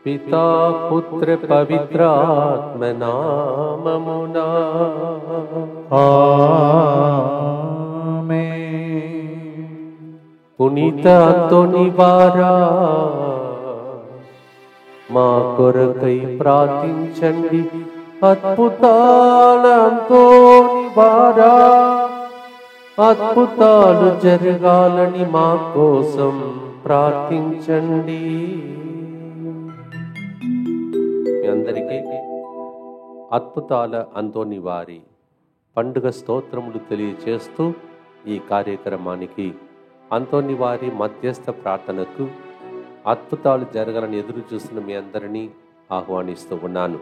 పితా పుత్ర పవిత్రాత్మ నామమునా ఆమేన్. పునీత అంతోని వారా మా కొరకై ప్రార్థించండి. అద్భుతాల అంతోని వారా అద్భుతాలు జరగాలని మా కోసం ప్రార్థించండి. మీ అందరికీ అద్భుతాల అంతోని వారి పండుగ స్తోత్రములు తెలియచేస్తూ ఈ కార్యక్రమానికి అంతోని వారి మధ్యస్థ ప్రార్థనకు అద్భుతాలు జరగాలని ఎదురు చూస్తున్న మీ అందరినీ ఆహ్వానిస్తూ ఉన్నాను.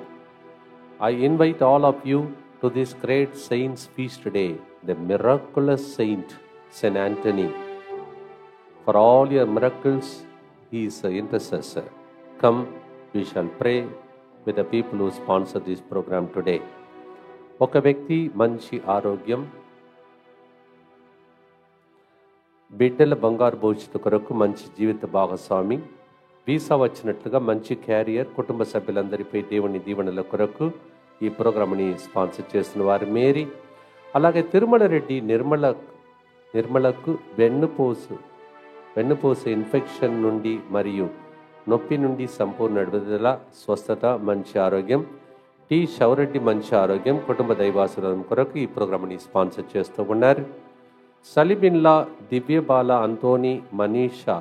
I invite all of you to this great saint's feast day, the miraculous saint Saint Anthony. For all your miracles, he is an intercessor. Come, we shall pray with the people who sponsor this program today. ఒక వ్యక్తి మంచి ఆరోగ్యం, బిడ్డల బంగారు భవిష్యత్తు కొరకు మంచి జీవిత భాగస్వామి, వీసా వచ్చినట్లుగా మంచి క్యారియర్, కుటుంబ సభ్యులందరిపై దేవుని దీవెనల కొరకు ఈ ప్రోగ్రామ్ని స్పాన్సర్ చేస్తున్న వారు మేరీ. అలాగే తిరుమల రెడ్డి నిర్మలకు వెన్నుపూస ఇన్ఫెక్షన్ నుండి మరియు నొప్పి నుండి సంపూర్ణ విడుదల, స్వస్థత, మంచి ఆరోగ్యం. టి శౌరెడ్డి మంచి ఆరోగ్యం, కుటుంబ దైవాసురం కొరకు ఈ ప్రోగ్రామ్ని స్పాన్సర్ చేస్తూ ఉన్నారు. సలిబిన్లా దివ్యబాల అంతోని మనీషా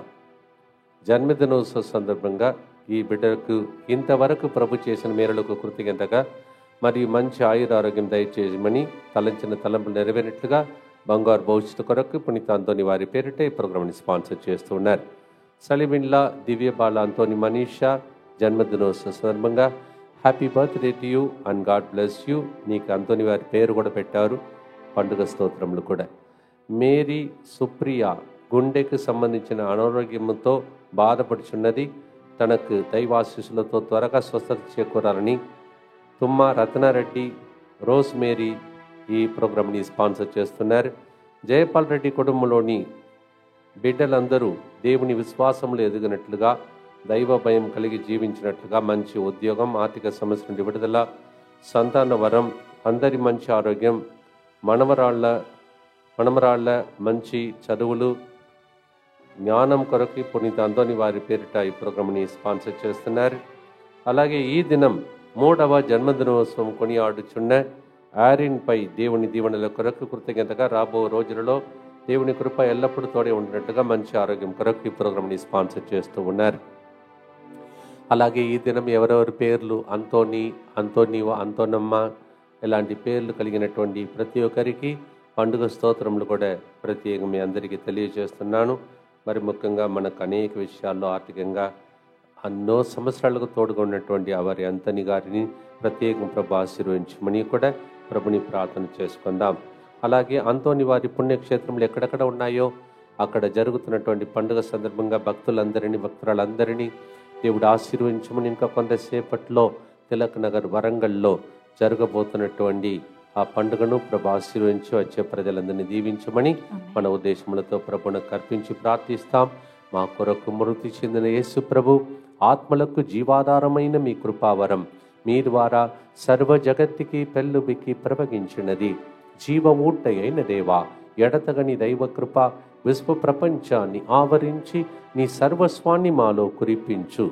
జన్మదినోత్సవ సందర్భంగా ఈ బిడ్డలకు ఇంతవరకు ప్రభు చేసిన మేరలకు కృతజ్ఞతగా మరియు మంచి ఆయురారోగ్యం దయచేయమని తలంచిన తలంపులు నెరవేరినట్లుగా బంగారు భవిష్యత్తు కొరకు పునీత అంతోని వారి పేరిట ఈ ప్రోగ్రామ్ని స్పాన్సర్ చేస్తూ ఉన్నారు. సలిబిన్లా దివ్యబాల అంతోని మనీషా జన్మదినోత్సవ సందర్భంగా happy birthday to you and God bless you. నీకు అంతోని వారి పేరు కూడా పెట్టారు, పండుగ స్తోత్రములు కూడా. మేరీ సుప్రియ గుండెకు సంబంధించిన అనారోగ్యంతో బాధపడుచున్నది. తనకు దైవాశీస్సులతో త్వరగా స్వస్థత చేకూరాలని తుమ్మ రత్నారెడ్డి, రోజ్ మేరీ ఈ ప్రోగ్రామ్ని స్పాన్సర్ చేస్తున్నారు. జయపాల్ రెడ్డి కుటుంబంలోని బిడ్డలందరూ దేవుని విశ్వాసంలో ఎదిగినట్లుగా, దైవ భయం కలిగి జీవించినట్లుగా, మంచి ఉద్యోగం, ఆర్థిక సమస్య నుండి విడుదల, సంతాన వరం, అందరి మంచి ఆరోగ్యం, మనమరాళ్ళ మంచి చదువులు, జ్ఞానం కొరకు పునీత అంతోని వారి పేరిట ఈ ప్రోగ్రామ్ని స్పాన్సర్ చేస్తున్నారు. అలాగే ఈ దినం 3వ జన్మదినోత్సవం కొనియాడుచున్న ఆరిన్పై దేవుని దీవెనల కొరకు కృతజ్ఞతగా రాబో రోజులలో దేవుని కృప ఎల్లప్పుడూ తోడే ఉండినట్టుగా మంచి ఆరోగ్యం కొరకు ఈ ప్రోగ్రామ్ని స్పాన్సర్ చేస్తూ ఉన్నారు. అలాగే ఈ దినం ఎవరెవరి పేర్లు అంతోనీవ, అంతోనమ్మ ఇలాంటి పేర్లు కలిగినటువంటి ప్రతి ఒక్కరికి పండుగ స్తోత్రములు కూడా ప్రత్యేకంగా మీ అందరికీ తెలియజేస్తున్నాను. మరి ముఖ్యంగా మనకు అనేక విషయాల్లో ఆర్థికంగా ఎన్నో సంవత్సరాలకు తోడుగా ఉన్నటువంటి వారి అంతని గారిని ప్రత్యేకం ప్రభు ఆశీర్వదించమని కూడా ప్రభుని ప్రార్థన చేసుకుందాం. అలాగే అంతోని వారి పుణ్యక్షేత్రములు ఎక్కడెక్కడ ఉన్నాయో అక్కడ జరుగుతున్నటువంటి పండుగ సందర్భంగా భక్తులందరినీ దేవుడు ఆశీర్వదించమని, ఇంకా కొంతసేపట్లో తిలక్ నగర్ వరంగల్లో జరగబోతున్నటువంటి ఆ పండుగను ప్రభు ఆశీర్వదించి వచ్చే ప్రజలందరినీ దీవించమని మన ఉద్దేశములతో ప్రభును కర్పించి ప్రార్థిస్తాం. మా కొరకు మృతి చెందిన యేసు ప్రభు ఆత్మలకు జీవాధారమైన మీ కృపావరం మీ ద్వారా సర్వ జగత్తుకి పెళ్ళుబికి ప్రవగించినది. జీవ ఊట అయిన దేవా, ఎడతగని దైవ కృప విశ్వ ప్రపంచాన్ని ఆవరించి నీ సర్వస్వాన్ని మాలో కురిపించు.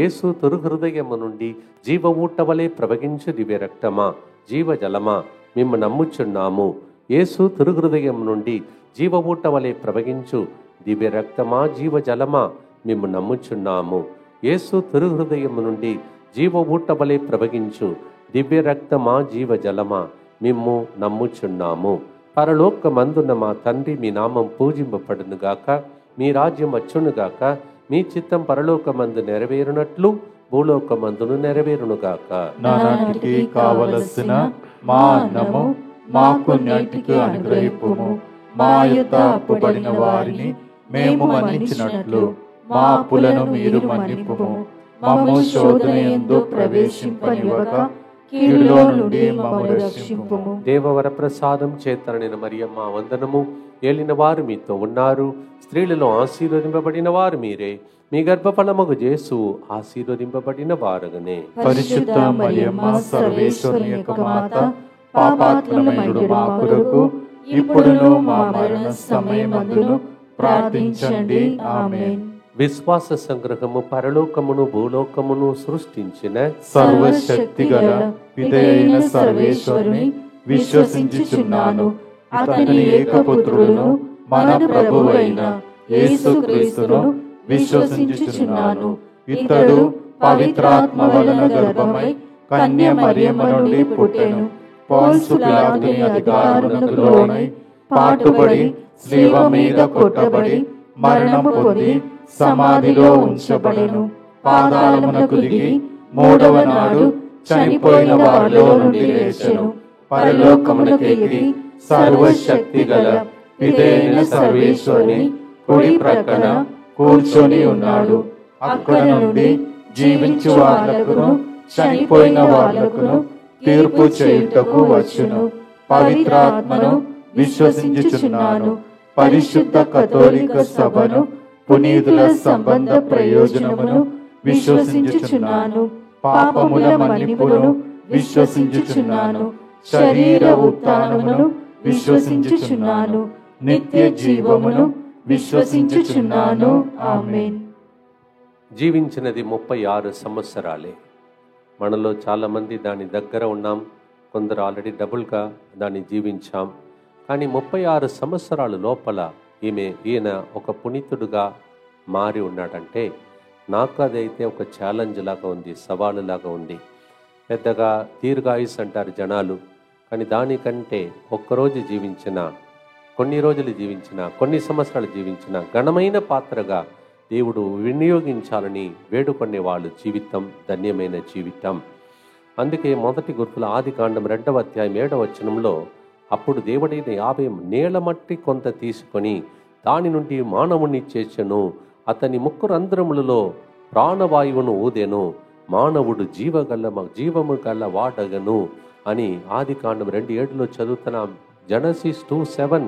యేసు తొరు హృదయము నుండి జీవ ఊట వలె ప్రవగించు దివ్య రక్తమా, జీవజలమా మేము నమ్ముచున్నాము. యేసు తొరు హృదయం నుండి జీవ ఊట వలె ప్రవగించు దివ్య రక్తమా, జీవజలమా మేము నమ్ముచున్నాము. యేసు తొరు హృదయము నుండి జీవ ఊట వలె ప్రవగించు దివ్య రక్తమా, జీవజలమా మేము నమ్ముచున్నాము. పరలోకమందున్న మా తండ్రి, మీ నామం పూజింపబడునుగాక, మీ రాజ్యం వచ్చునుగాక, మీ చిత్తం పరలోకమందు నెరవేరునట్లు భూలోకమందును నెరవేరునుగాక. నానాటికి కావలసిన మా అన్నము మాకు నేటికి అనుగ్రహింపుము. మా యొద్ద అప్పుబడిన వారిని మేము మన్నించినట్లు మా అప్పులను మీరు మన్నింపుము. మమ్ము శోధన యందు ప్రవేశింపనివ్వక కీడులో నుండి మమ్మల్ని రక్షింపుము. దేవవర ప్రసాదం చేతనైన మరియమ్మ వందనము. ఏలిన వారు మీతో ఉన్నారు, స్త్రీలలో ఆశీర్వదింపబడిన వారు మీరే. మీ గర్భఫలమగు యేసు ఆశీర్వదింపబడిన వారగనే. పరిశుద్ధ మరియమ్మ సర్వేశ్వరుని యొక్క మాత, పాపాత్ములమైనడు మా కొరకు ఇప్పుడును మా మరణ సమయమందును ప్రార్థించండి. ఆమేన్. విశ్వాస సంగ్రహము పరలోకమును భూలోకమును సృష్టించిన సర్వశక్తిగల పితయైన సర్వేశ్వరుని విశ్వసించుచున్నాను. అతని ఏకపుత్రుడును మన ప్రభువైన యేసుక్రీస్తును విశ్వసించుచున్నాను. ఇతడు పవిత్రాత్మ వలన గర్భమై కన్య మరియమ్మ నుండి పుట్టెను. పోన్సు పిలాతుని అధికారమునకు లోనై పాటుపడి శిలువ మీద కొట్టబడి మరణము పొంది సమాధిలో ఉంచబడెను. పాతాళమునకు దిగి మూడవ నాడు చనిపోయిన వారిలో నుండి లేచెను. పరలోకమునకెక్కి సర్వశక్తి గల పితయైన సర్వేశ్వరుని కుడి ప్రక్కన కూర్చొని ఉన్నాడు. అక్కడ నుండి జీవించు వాళ్లకును చనిపోయిన వాళ్లకును తీర్పు చేయుటకు వచ్చును. పవిత్రాత్మను విశ్వసించుచున్నాను. పరిశుద్ధ కథోలిక సభను, పునీతుల సంబంధ ప్రయోజనమును విశ్వసించుచున్నాను. పాపముల మన్నిపును విశ్వసించుచున్నాను. శరీర ఉత్థానమును విశ్వసించుచున్నాను. నిత్య జీవమును విశ్వసించుచున్నాను. ఆమేన్. జీవించినది 36 సంవత్సరాలే. మనలో చాలామంది దాని దగ్గర ఉన్నాం, కొందరు ఆల్రెడీ డబుల్గా దాన్ని జీవించాం. కానీ 36 సంవత్సరాల లోపల ఈయన ఒక పునీతుడుగా మారి ఉన్నాడంటే నాకు అదైతే ఒక ఛాలెంజ్ లాగా ఉంది, సవాలు లాగా ఉంది. పెద్దగా దీర్ఘాయుస్ అంటారు జనాలు, కానీ దానికంటే ఒక్కరోజు జీవించిన, కొన్ని రోజులు జీవించిన, కొన్ని సంవత్సరాలు జీవించిన ఘనమైన పాత్రగా దేవుడు వినియోగించాలని వేడుకొనే వాళ్ళు జీవితం ధన్యమైన జీవితం. అందుకే మొదటి గుర్తుల ఆదికాండం 2వ అధ్యాయం 7వ వచనంలో, అప్పుడు దేవుడైన యాభై నేల మట్టి కొంత తీసుకొని దాని నుండి మానవుని చేర్చెను, అతని ముక్కు రంధ్రములలో ప్రాణవాయువును ఊదెను, మానవుడు జీవము గల వాడగను అని ఆదికాండం 2:7లో చదువుతున్నాం. Genesis 2:7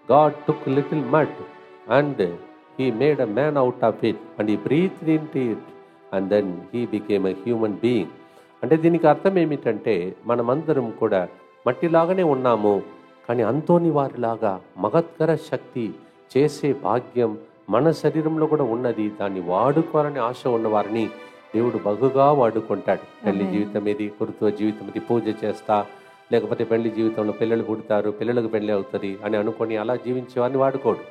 God took little mud and he made a man out of it and he breathed into it and then he became a human being. అంటే దీనికి అర్థం ఏమిటంటే మనమందరం కూడా మట్టిలాగానే ఉన్నాము, కానీ అంతోని వారిలాగా మహత్కర శక్తి చేసే భాగ్యం మన శరీరంలో కూడా ఉన్నది. దాన్ని వాడుకోవాలని ఆశ ఉన్నవారిని దేవుడు బహుగా వాడుకుంటాడు. పెళ్లి జీవితం ఏది, కురుత్వ జీవితం ఇది, పూజ చేస్తా, లేకపోతే పెళ్లి జీవితంలో పిల్లలు పుడతారు, పిల్లలకు పెళ్లి అవుతుంది అని అనుకొని అలా జీవించేవారిని వాడుకోడు.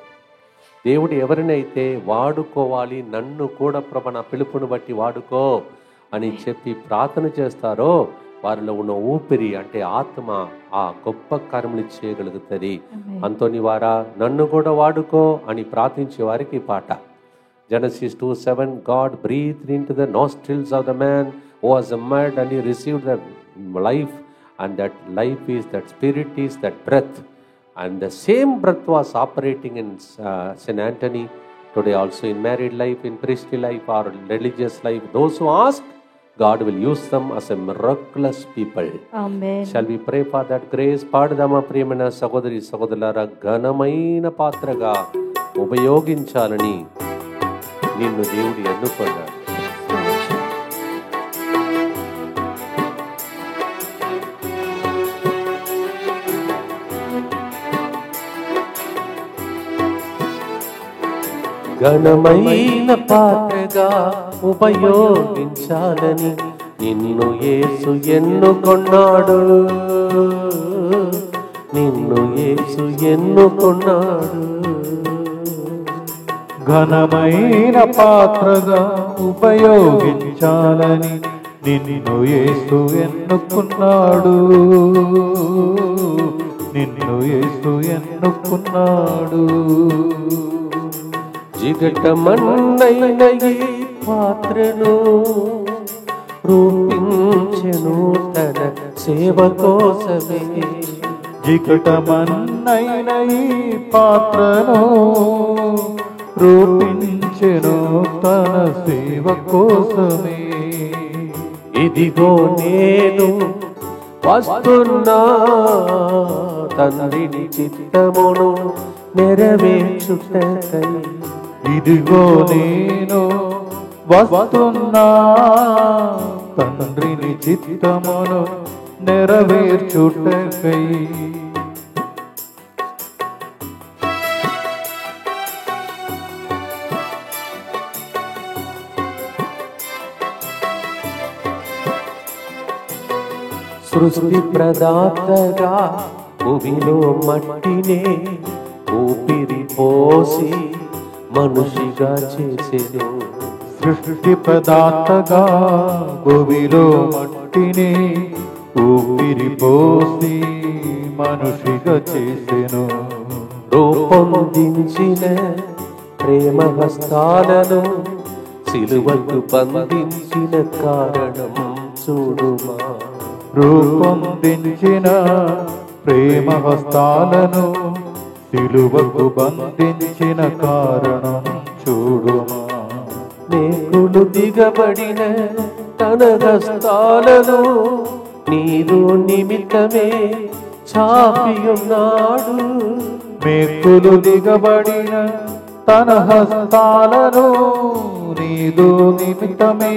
దేవుడు ఎవరినైతే వాడుకోవాలి, నన్ను కూడా ప్రభు నా పిలుపును బట్టి వాడుకో అని చెప్పి ప్రార్థన చేస్తారో వారిలో ఉన్న ఊపిరి అంటే ఆత్మ ఆ గొప్ప కార్యములు చేయగలుగుతుంది. అంతోని వారా నన్ను కూడా వాడుకో అని ప్రార్థించే వారికి పాట. Genesis 2:7 God breathed into the nostrils of the man who was mad and he received the life, and that life is, that spirit is, that breath, and the same breath was operating in St. Anthony today also in married life, in priestly life or religious life. Those who ask, God will use them as a miraculous people. Amen. Shall we pray for that grace? పాడదామా ప్రియమైన సహోదరి సహోదరులారా, ఘనమైన పాత్రగా ఉపయోగించాలని నిన్ను దేవుడు ఎన్నుకున్నాడు. ఘనమైన పాత్రగా ఉపయోగించాలని నిన్ను యేసు ఎన్నుకొన్నాడు, నిన్ను యేసు ఎన్నుకొన్నాడు. ఘనమైన పాత్రగా ఉపయోగించాలని నిన్ను యేసు ఎన్నుకున్నాడు, నిన్ను యేసు ఎన్నుకున్నాడు. జిగటమన్నైన ఈ పాత్రను రూపించెను తన సేవ కోసమే, జిగటమన్నైన ఈ పాత్రను రూపించెను తన సేవ కోసమే. ఇదిగో నేను వస్తున్నా, తండ్రిని చిత్తమును నెరవేర్చుటకై. ఇదిగో నేను వస్తున్నా, తండ్రిని చిత్తమును నెరవేర్చుటకై. సృష్టి ప్రదాతగా భూమిలో మట్టినే ఊపిరి పోసి మనిషిగా చేసెను. సృష్టి ప్రదాతగా భూమిలో మట్టిని ఊపిరి పోసి మనిషిగా చేసెను. రూపొందించిన ప్రేమ హస్తాలను సిలువకు బంధించిన కారణం చూడుమా. రూపొందించిన ప్రేమ హస్తాలను సిలువకు బంధించిన కారణం చూడుమా. మేకులు దిగబడిన తన హస్తాలను నీరు నిమిత్తమే చాపియున్నాడు. మేకులు దిగబడిన తన హస్తాలను నీదు నిమిత్తమే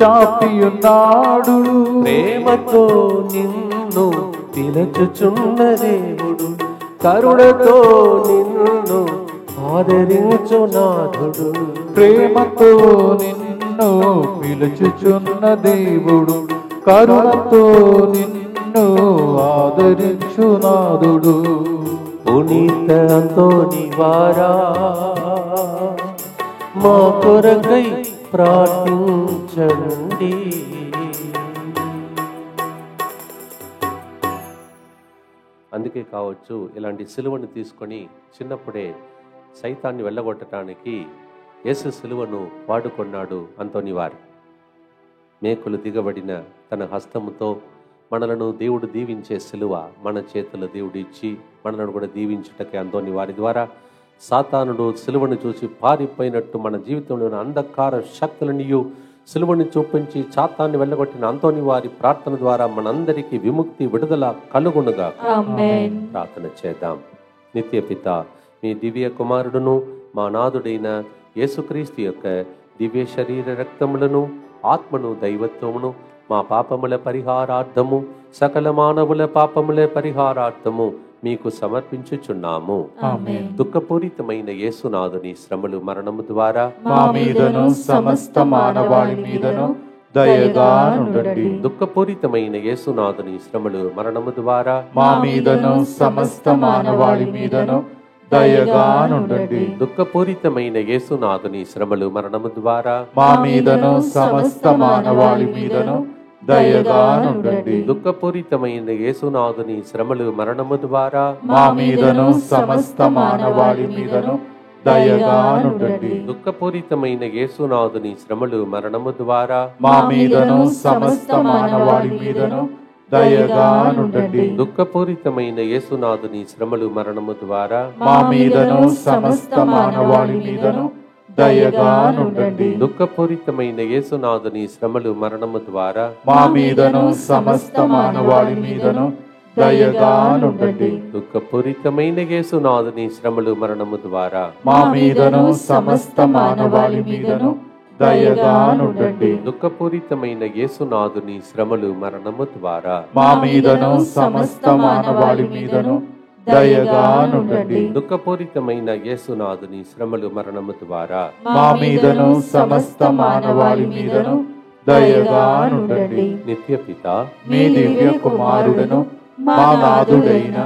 చాపియున్నాడు. ప్రేమతో నిన్ను పిలుచుచున్న దేవుడు, కరుణతో నిన్ను ఆదరించు నాథుడు. ప్రేమతో నిన్ను పిలుచుచున్న దేవుడు, కరుణతో నిన్ను ఆదరించు నాథుడు. పునీత అంతోని వారా మా కొరకై ప్రార్థించండి. అందుకే కావచ్చు ఇలాంటి సిలువను తీసుకొని చిన్నప్పుడే సైతాన్ని వెళ్ళగొట్టడానికి యేసు సిలువను వాడుకున్నాడు అంతోని వారు. మేకులు దిగబడిన తన హస్తముతో మనలను దేవుడు దీవించే సిలువ మన చేతులు దేవుడు ఇచ్చి మనలను కూడా దీవించుటకే అంతోని వారి ద్వారా సాతానుడు సిలువను చూసి పారిపోయినట్టు మన జీవితంలోని అంధకార శక్తులనియు సిలువని చూపించి సాతాన్ని వెళ్ళగొట్టిన అంతోని వారి ప్రార్థన ద్వారా మనందరికీ విముక్తి విడుదల కలుగునుగా. ప్రార్థన చేద్దాం. నిత్య పిత, మీ దివ్య కుమారుడును మా నాథుడైన యేసుక్రీస్తు యొక్క దివ్య శరీర రక్తములను ఆత్మను దైవత్వమును మా పాపముల పరిహారార్థము సకల మానవుల పాపముల పరిహారార్థము మీకు సమర్పించుచున్నాము. దుఃఖపూరితమైన యేసునాథుని శ్రమలు మరణము ద్వారా మా మీదను సమస్త మానవాళి మీదను దయగా నుండండి. దుఃఖపూరితమైన యేసునాథుని శ్రమలు మరణము ద్వారా మా మీదను సమస్త మానవాళి మీదను దయగా నుండండి. దుఃఖపూరితమైన యేసునాథుని శ్రమలు మరణము ద్వారా మా మీదను సమస్త మానవాళి మీదను దయగా నుండండి. దుఃఖపూరితమైన యేసునాథుని శ్రమలు మరణము ద్వారా మా మీదను సమస్త మానవాళి మీదను దయగా నుండండి. దుఃఖపూరితమైన యేసునాథుని శ్రమలు మరణము ద్వారా మా మీదను సమస్త మానవాళి మీదను దయగా నుండండి. దుఃఖపూరితమైన యేసునాథుని శ్రమలు మరణము ద్వారా మా మీదను సమస్త మానవాళి మీదను దయగా నుండండి. దుఃఖపూరితమైన యేసునాథుని శ్రమలు మరణము ద్వారా మా మీదను సమస్త మానవాళి మీదను దయగా నుండండి. దుఃఖపూరితమైన యేసునాథుని శ్రమలు మరణము ద్వారా మా మీదను సమస్త మానవాళి మీదను దయగా నుండండి. దుఃఖపూరితమైన యేసునాథుని శ్రమలు మరణము ద్వారా మా మీదను సమస్త మానవాళి మీదను దయగా నుండండి. దుఃఖపూరితమైన యేసునాథుని శ్రమలు మరణము ద్వారా మా మీదను సమస్త మానవాళి మీదను దయగా నుండండి. నిత్య పిత, మీ దివ్య కుమారుడును మా నాథుడైన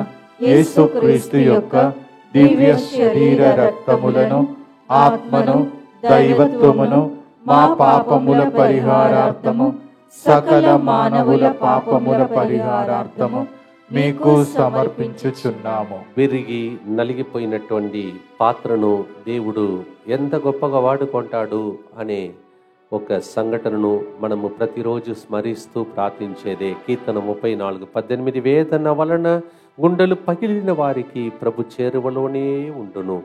యేసుక్రీస్తు యొక్క దివ్య శరీర రక్తములను ఆత్మను దైవత్వమును మా పాపముల పరిహారార్థము సకల మానవుల పాపముల పరిహారార్థము మీకు సమర్పించుచున్నాము. విరిగి నలిగిపోయినటువంటి పాత్రను దేవుడు ఎంత గొప్పగా వాడుకుంటాడు అనే ఒక సంఘటనను మనము ప్రతిరోజు స్మరిస్తూ ప్రార్థించేదే కీర్తన 34:18. వేదన వలన గుండెలు పగిలిన వారికి ప్రభు చేరువలోనే ఉండును,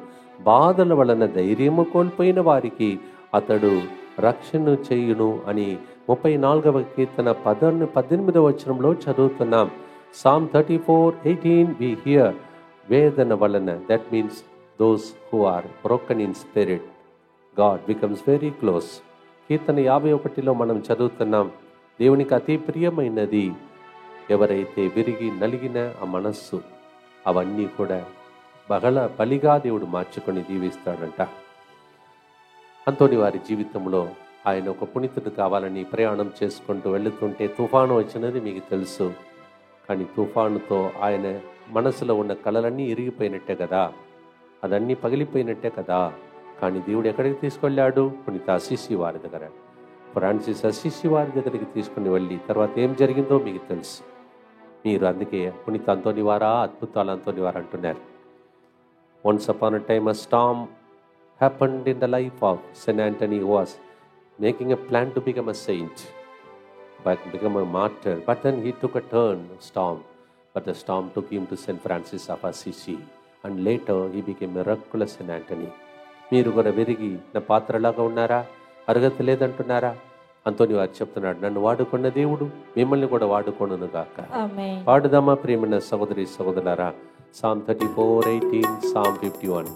బాధల వలన ధైర్యము కోల్పోయిన వారికి అతడు రక్షణ చేయును అని 34వ కీర్తన 18వ వచనంలో చదువుతున్నాం. Psalm 34:18 we hear వేదన వలన, that means those who are broken in spirit, God becomes very close. కీర్తన 51లో మనం చదువుతున్నాం, దేవునికి అతి ప్రియమైనది ఎవరైతే విరిగి నలిగిన ఆ మనస్సు, అవన్నీ కూడా బలిగా దేవుడు మార్చుకొని దీవిస్తాడంట. అంతోని వారి జీవితంలో ఆయన ఒక పునీతుడు కావాలని ప్రయాణం చేసుకుంటూ వెళుతుంటే తుఫాను వచ్చినది మీకు తెలుసు. కానీ తుఫానుతో ఆయన మనసులో ఉన్న కళలన్నీ ఇరిగిపోయినట్టే కదా, అదన్నీ పగిలిపోయినట్టే కదా. కానీ దేవుడు ఎక్కడికి తీసుకెళ్ళాడు? పునీత అసిసి వారి దగ్గర, ఫ్రాన్సిస్ అసిసి వారి దగ్గరికి తీసుకుని వెళ్ళి తర్వాత ఏం జరిగిందో మీకు తెలుసు. మీరు అందుకే పునీత అంతోని వారా, అద్భుతాలు అంతోని వారు అంటున్నారు. Once upon a time a storm happened in the life of Saint Anthony, who was making a plan to become a saint, but become a martyr. But then he took a turn, storm. But the storm took him to Saint Francis of Assisi, and later he became miraculous Saint Anthony. మీరు కూడా విరిగి నా పాత్రలాగా ఉన్నారా, అర్హత లేదంటున్నారా? అంతోని వారు చెప్తున్నాడు, నన్ను వాడుకున్న దేవుడు మిమ్మల్ని కూడా వాడుకోను గాక. పాడుదామా ప్రియమైన సహోదరి సహోదరులారా, Psalm 34:18, Psalm 51.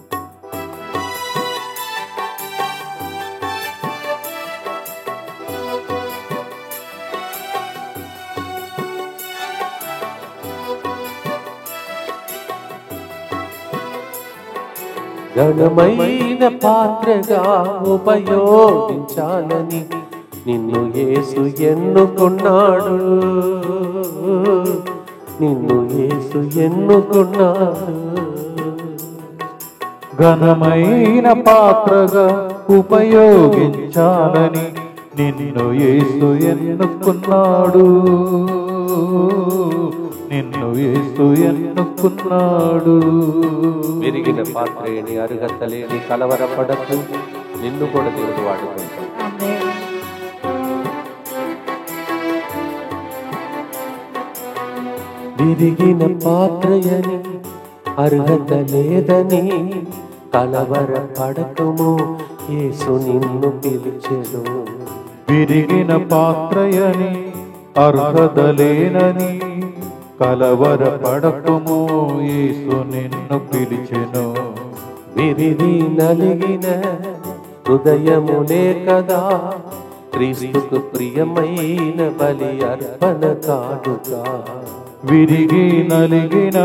ఘనమైన పాత్రగా ఉపయోగించాలని నిన్ను యేసు ఎన్నుకున్నాడు, నిన్ను యేసు ఎన్నుకున్నాడు. ఘనమైన పాత్రగా ఉపయోగించాలని నిన్ను యేసు ఎన్నుకున్నాడు, నిన్ను యేసు ఎన్నుకున్నాడు. విరిగిన పాత్ర లేని, అర్హత లేని, కలవరపడకు, నిన్ను కూడా దేవుడు వాడుకుంటాడు. విరిగిన పాత్రయని, అర్హత లేదని కలవరపడకము, యేసు నిన్ను పిలిచెను. విరిగిన పాత్రయని, అర్హత లేనని కలవరపడకము, యేసు నిన్ను పిలిచెను. విరిగి నలిగిన హృదయములే కదా క్రీస్తుకు ప్రియమైన బలి అర్పణ కానుగా. విరిగి నలిగిన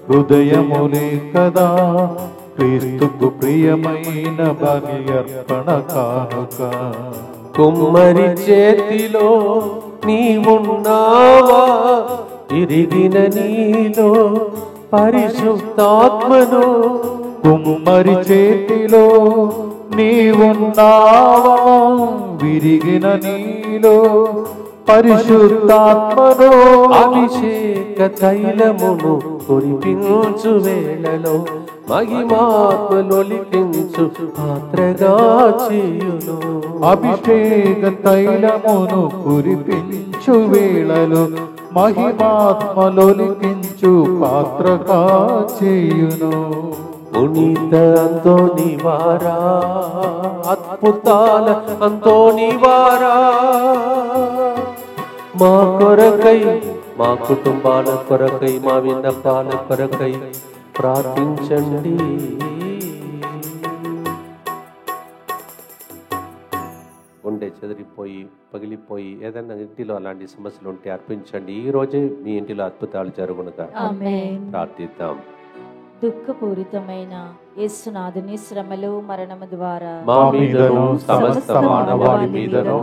హృదయములే కదా క్రీస్తుకు ప్రియమైన బలి అర్పణ కానుక. కుమ్మరి చేతిలో నీవున్నావా, విరిగిన నీలో పరిశుద్ధాత్మను. కుమ్మరి చేతిలో నీవున్నావా, విరిగిన నీలో పరిశుద్ధాత్మను. అభిషేక తైలమును కురిపించు వేళలో మహిమాత్మలొలికించు పాత్రగా చేయును. అభిషేక తైలమును కురిపించు వేళలో మహిమాత్మలొలికించు పాత్రగా చేయును. పునీత అంతోని వారా, అద్భుతాల అంతోని వారా, మా కొరకై, మా కుటుంబాల కొరకై, మా విన్నపాల కొరకై ప్రార్థించండి. గుండె చెదిరిపోయి పగిలిపోయి ఏదైనా ఇంటిలో అలాంటి సమస్యలు ఉంటే అర్పించండి. ఈ రోజే మీ ఇంటిలో అద్భుతాలు జరుగునుగా. ప్రార్థిద్దాం. దుఃఖపూరితమైన యేసునాథుని శ్రమలు మరణము ద్వారా మా మీదను సమస్త మానవాళి మీదను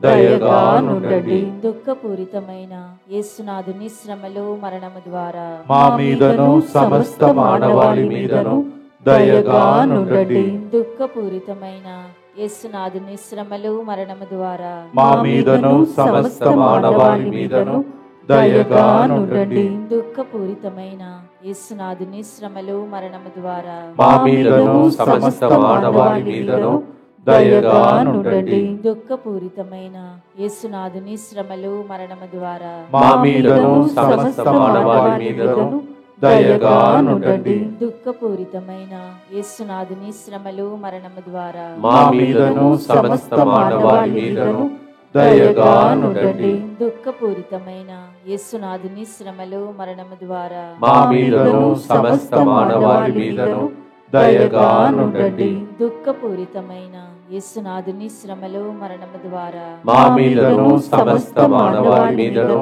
దయగా నుండండి. దుఃఖపూరితమైన యేసునాథుని శ్రమలు మరణము ద్వారా మా మీదను సమస్త మానవాళి మీదను దయగా నుండండి. దుఃఖపూరితమైన యేసునాథుని శ్రమలు మరణము ద్వారా మా మీదను సమస్త మానవాళి మీదను దయగా నుండండి. దుఃఖపూరితమైన యేసునాథుని శ్రమలు మరణము ద్వారా మా మీదను సమస్త మానవాళి మీదను దయగా నుండండి. దుఃఖపూరితమైన యేసునాథుని శ్రమలు మరణము ద్వారా మా మీదను సమస్త మానవాళి మీదను దయగా నుండండి. దుఃఖపూరితమైన యేసునాథుని శ్రమలు మరణము ద్వారా మా మీదను సమస్త మానవాళి మీదను దయగానుండండి. దుఃఖపూరితమైన యేసునాథుని శ్రమలు మరణము ద్వారా మా మీదను సమస్త మానవాళి మీదను దయగానుండండి. దుఃఖపూరితమైన యేసునాథుని శ్రమలు మరణము ద్వారా మా మీదను సమస్త మానవాళి మీదను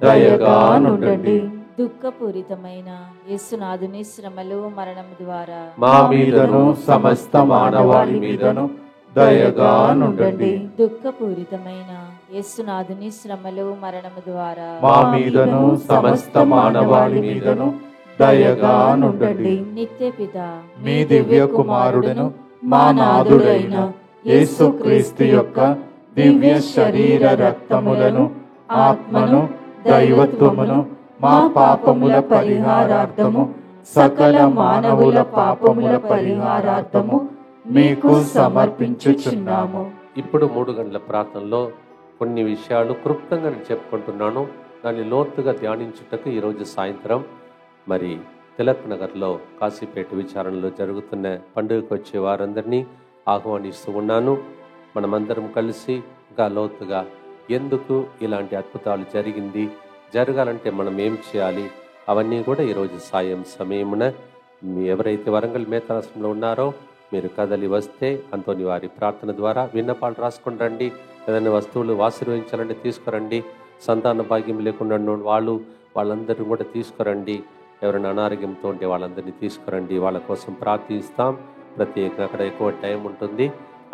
దయగానుండండి. దుఃఖపూరితమైన యేసునాథుని శ్రమలు మరణము ద్వారా మా మీదను సమస్త మానవాళి మీదను దయగానుండండి. దుఃఖపూరితమైన యేసునాథుని శ్రమలు మరణము ద్వారా మా మీదను సమస్త మానవాళి మీదను దయగానుండండి. నిత్య పిత మీ దివ్య కుమారుడును మా నాథుడైన యేసుక్రీస్తు యొక్క దివ్య శరీర రక్తములను ఆత్మను దైవత్వమును మా పాపముల పరిహారార్థము సకల మానవుల పాపముల పరిహారార్థము మీకు సమర్పించుచున్నాము. ఇప్పుడు 3 గంటల ప్రార్థనలో కొన్ని విషయాలు క్లుప్తంగా నేను చెప్పుకుంటున్నాను. దాన్ని లోతుగా ధ్యానించుటకు ఈరోజు సాయంత్రం మరి తిలక్ నగర్లో కాశీపేట విచారణలో జరుగుతున్న పండుగకు వచ్చే వారందరినీ ఆహ్వానిస్తూ ఉన్నాను. మనమందరం కలిసి ఇంకా లోతుగా ఎందుకు ఇలాంటి అద్భుతాలు జరగాలంటే మనం ఏం చేయాలి అవన్నీ కూడా ఈరోజు సమయమున ఎవరైతే వరంగల్ మేతాశ్రమంలో ఉన్నారో మీరు కదలి వస్తే అంతోని వారి ప్రార్థన ద్వారా విన్నపాలు రాసుకొని రండి. ఏదైనా వస్తువులు ఆశీర్వదించాలంటే తీసుకురండి. సంతాన భాగ్యం లేకుండా వాళ్ళందరూ కూడా తీసుకురండి. ఎవరైనా అనారోగ్యంతో ఉంటే వాళ్ళందరినీ తీసుకురండి. వాళ్ళ కోసం ప్రార్థిస్తాం. ప్రత్యేకంగా అక్కడ ఎక్కువ టైం ఉంటుంది.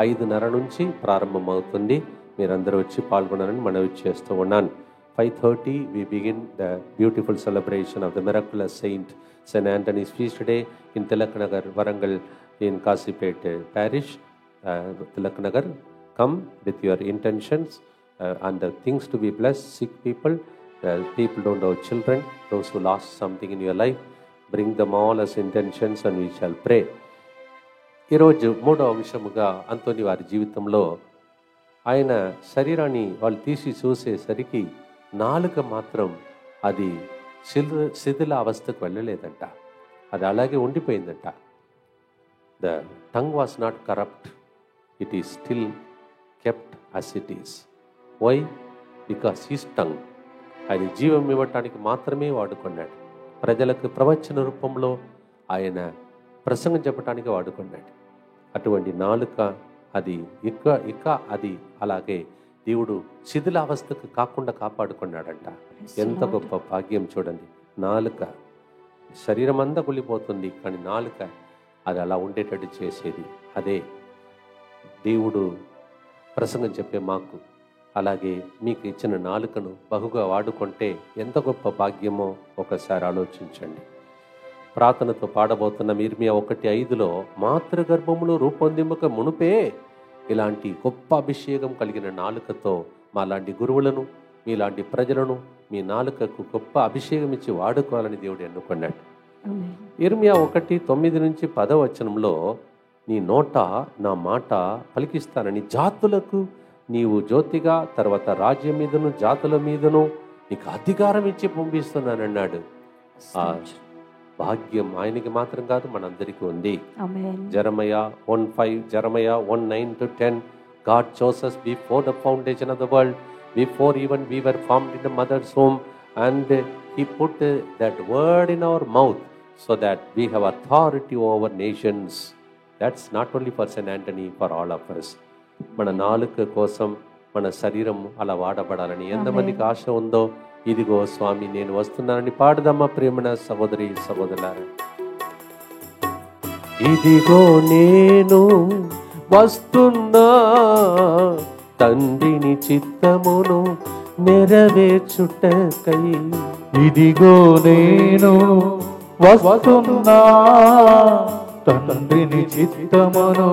5:30 నుంచి ప్రారంభమవుతుంది. మీరందరూ వచ్చి పాల్గొనాలని మనవి చేస్తూ ఉన్నాను. 5:30 we begin the beautiful celebration of the miraculous saint St. Anthony's feast day in Tilak Nagar, Varangal, in Kasipet parish. Tilak Nagar, come with your intentions and the things to be blessed. Sick people, people don't have children, those who lost something in your life, bring them all as intentions and we shall pray. ఈరోజు 3వ అంశముగా అంతోని వారి జీవితంలో ఆయన శరీరాన్ని వాళ్ళు తీసి చూసేసరికి నాలుక మాత్రం అది శిథిల అవస్థకు వెళ్ళలేదంట. అది అలాగే ఉండిపోయిందంట. The tongue was not corrupt, it is still kept as it is. Why? Because his tongue ఆయన జీవం ఇవ్వటానికి మాత్రమే వాడుకున్నాడు. ప్రజలకు ప్రవచన రూపంలో ఆయన ప్రసంగం చెప్పడానికి వాడుకున్నాడు. అటువంటి నాలుక అది ఇక అది అలాగే దేవుడు శిథిలావస్థకు కాకుండా కాపాడుకున్నాడంట. ఎంత గొప్ప భాగ్యం చూడండి. నాలుక శరీరం అంతా కుళ్ళిపోతుంది, కానీ నాలుక అది అలా ఉండేటట్టు చేసేది. అదే దేవుడు ప్రసంగం చెప్పే మాకు అలాగే మీకు ఇచ్చిన నాలుకను బహుగా వాడుకుంటే ఎంత గొప్ప భాగ్యమో ఒకసారి ఆలోచించండి. ప్రార్థనతో పాడబోతున్న ఇర్మియా 1:5 మాతృగర్భములో రూపొందింపక మునుపే ఇలాంటి గొప్ప అభిషేకం కలిగిన నాలుకతో మాలాంటి గురువులను మీలాంటి ప్రజలను మీ నాలుకకు గొప్ప అభిషేకం ఇచ్చి వాడుకోవాలని దేవుడు ఎన్నుకున్నాడు. ఇర్మియా 1:9 నుంచి 10వ వచనంలో నీ నోట నా మాట పలికిస్తానని జాతులకు నీవు జ్యోతిగా, తర్వాత రాజ్యం మీదను జాతుల మీదను నీకు అధికారం ఇచ్చి పంపిస్తున్నానన్నాడు. ఆ భాగ్యం ఆయనకి మాత్రం కాదు, మనందరికీ ఉంది. జెరమయా 1:5, జెరమయా 1:9-10 God chose us before the foundation of the world, before even we were formed in the mother's womb, and he put that word in our mouth so that we have authority over nations. That's not only for St. Anthony, for all of us. మన నాలుక కోసం మన శరీరం అలా వాడబడాలని ఎంతమందికి ఆశ ఉందో, ఇదిగో స్వామి నేను వస్తున్నానని పాడదమ్మా ప్రేమణ సహోదరి సహోదరులారా. ఇదిగో నేను వస్తున్నా తండ్రిని చిత్తమును నెరవేర్చుటకై. ఇదిగో నేను వస్తున్నా తండ్రిని చిత్తమును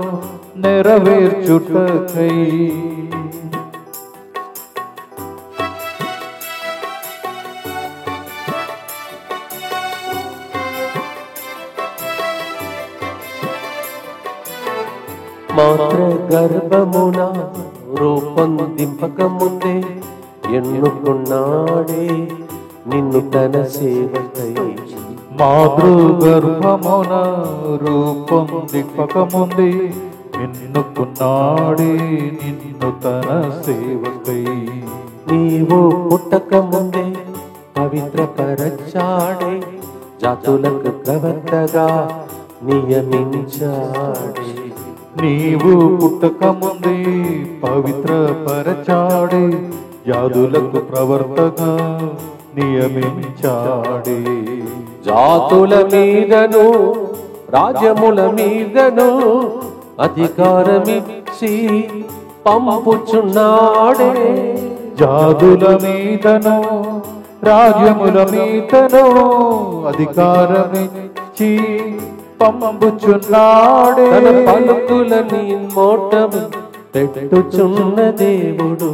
నెరవేర్చుటకై. మాత్ర గర్భమున రూపొందింపక ముందే ఎన్నుకున్నాడే నిన్ను తన సేవకై. మాతృ గర్భమున రూపొందింపక ముందే ఎన్నుకున్నాడే నిన్ను తన సేవకై. నీవు పుట్టక ముందే పవిత్రపరచాడే, జాతులకు ప్రవర్తగా నియమించాడే. నీవు పుట్టక ముందే పవిత్రపరచాడే, జాతులకు ప్రవర్తగా నియమించాడే. జాతుల మీదను రాజ్యముల మీదను అధికారమిచ్చి పంపుచున్నాడే. జాతుల మీదను రాజ్యముల మీదను అధికారమిచ్చి పంపుచున్నాడే. తన పలుకులని మోటము పెట్టుచున్న దేవుడు,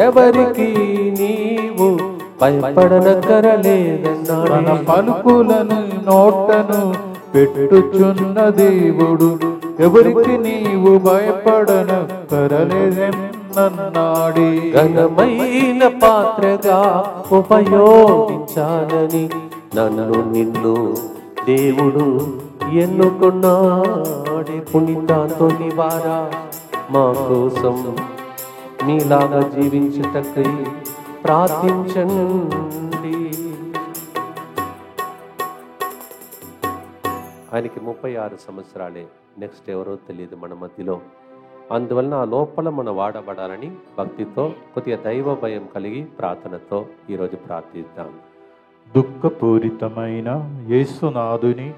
ఎవరికి నీవు భయపడనక్కరలేదన్నాడు. తన పలుకులను నోటను పెట్టుచున్న దేవుడు, ఎవరికి నీవు భయపడనక్కరలేదన్నాడే. ఘనమైన పాత్రగా ఉపయోగించాలని నన్ను నిన్ను దేవుడు ఎన్నుకున్నాడే. పుణ్యతాంతోని వారా, మా కోసం మీలాగా జీవించుటకై ప్రార్థించండి. ఆయనకి 36 సంవత్సరాలే. నెక్స్ట్ ఎవరో తెలియదు మన మధ్యలో. అందువలన ఆ లోపల మనం వాడబడాలని భక్తితో, కొద్దిగా దైవ భయం కలిగి ప్రార్థనతో ఈరోజు ప్రార్థిద్దాం. దుఃఖపూరితమైన యేసునాథుని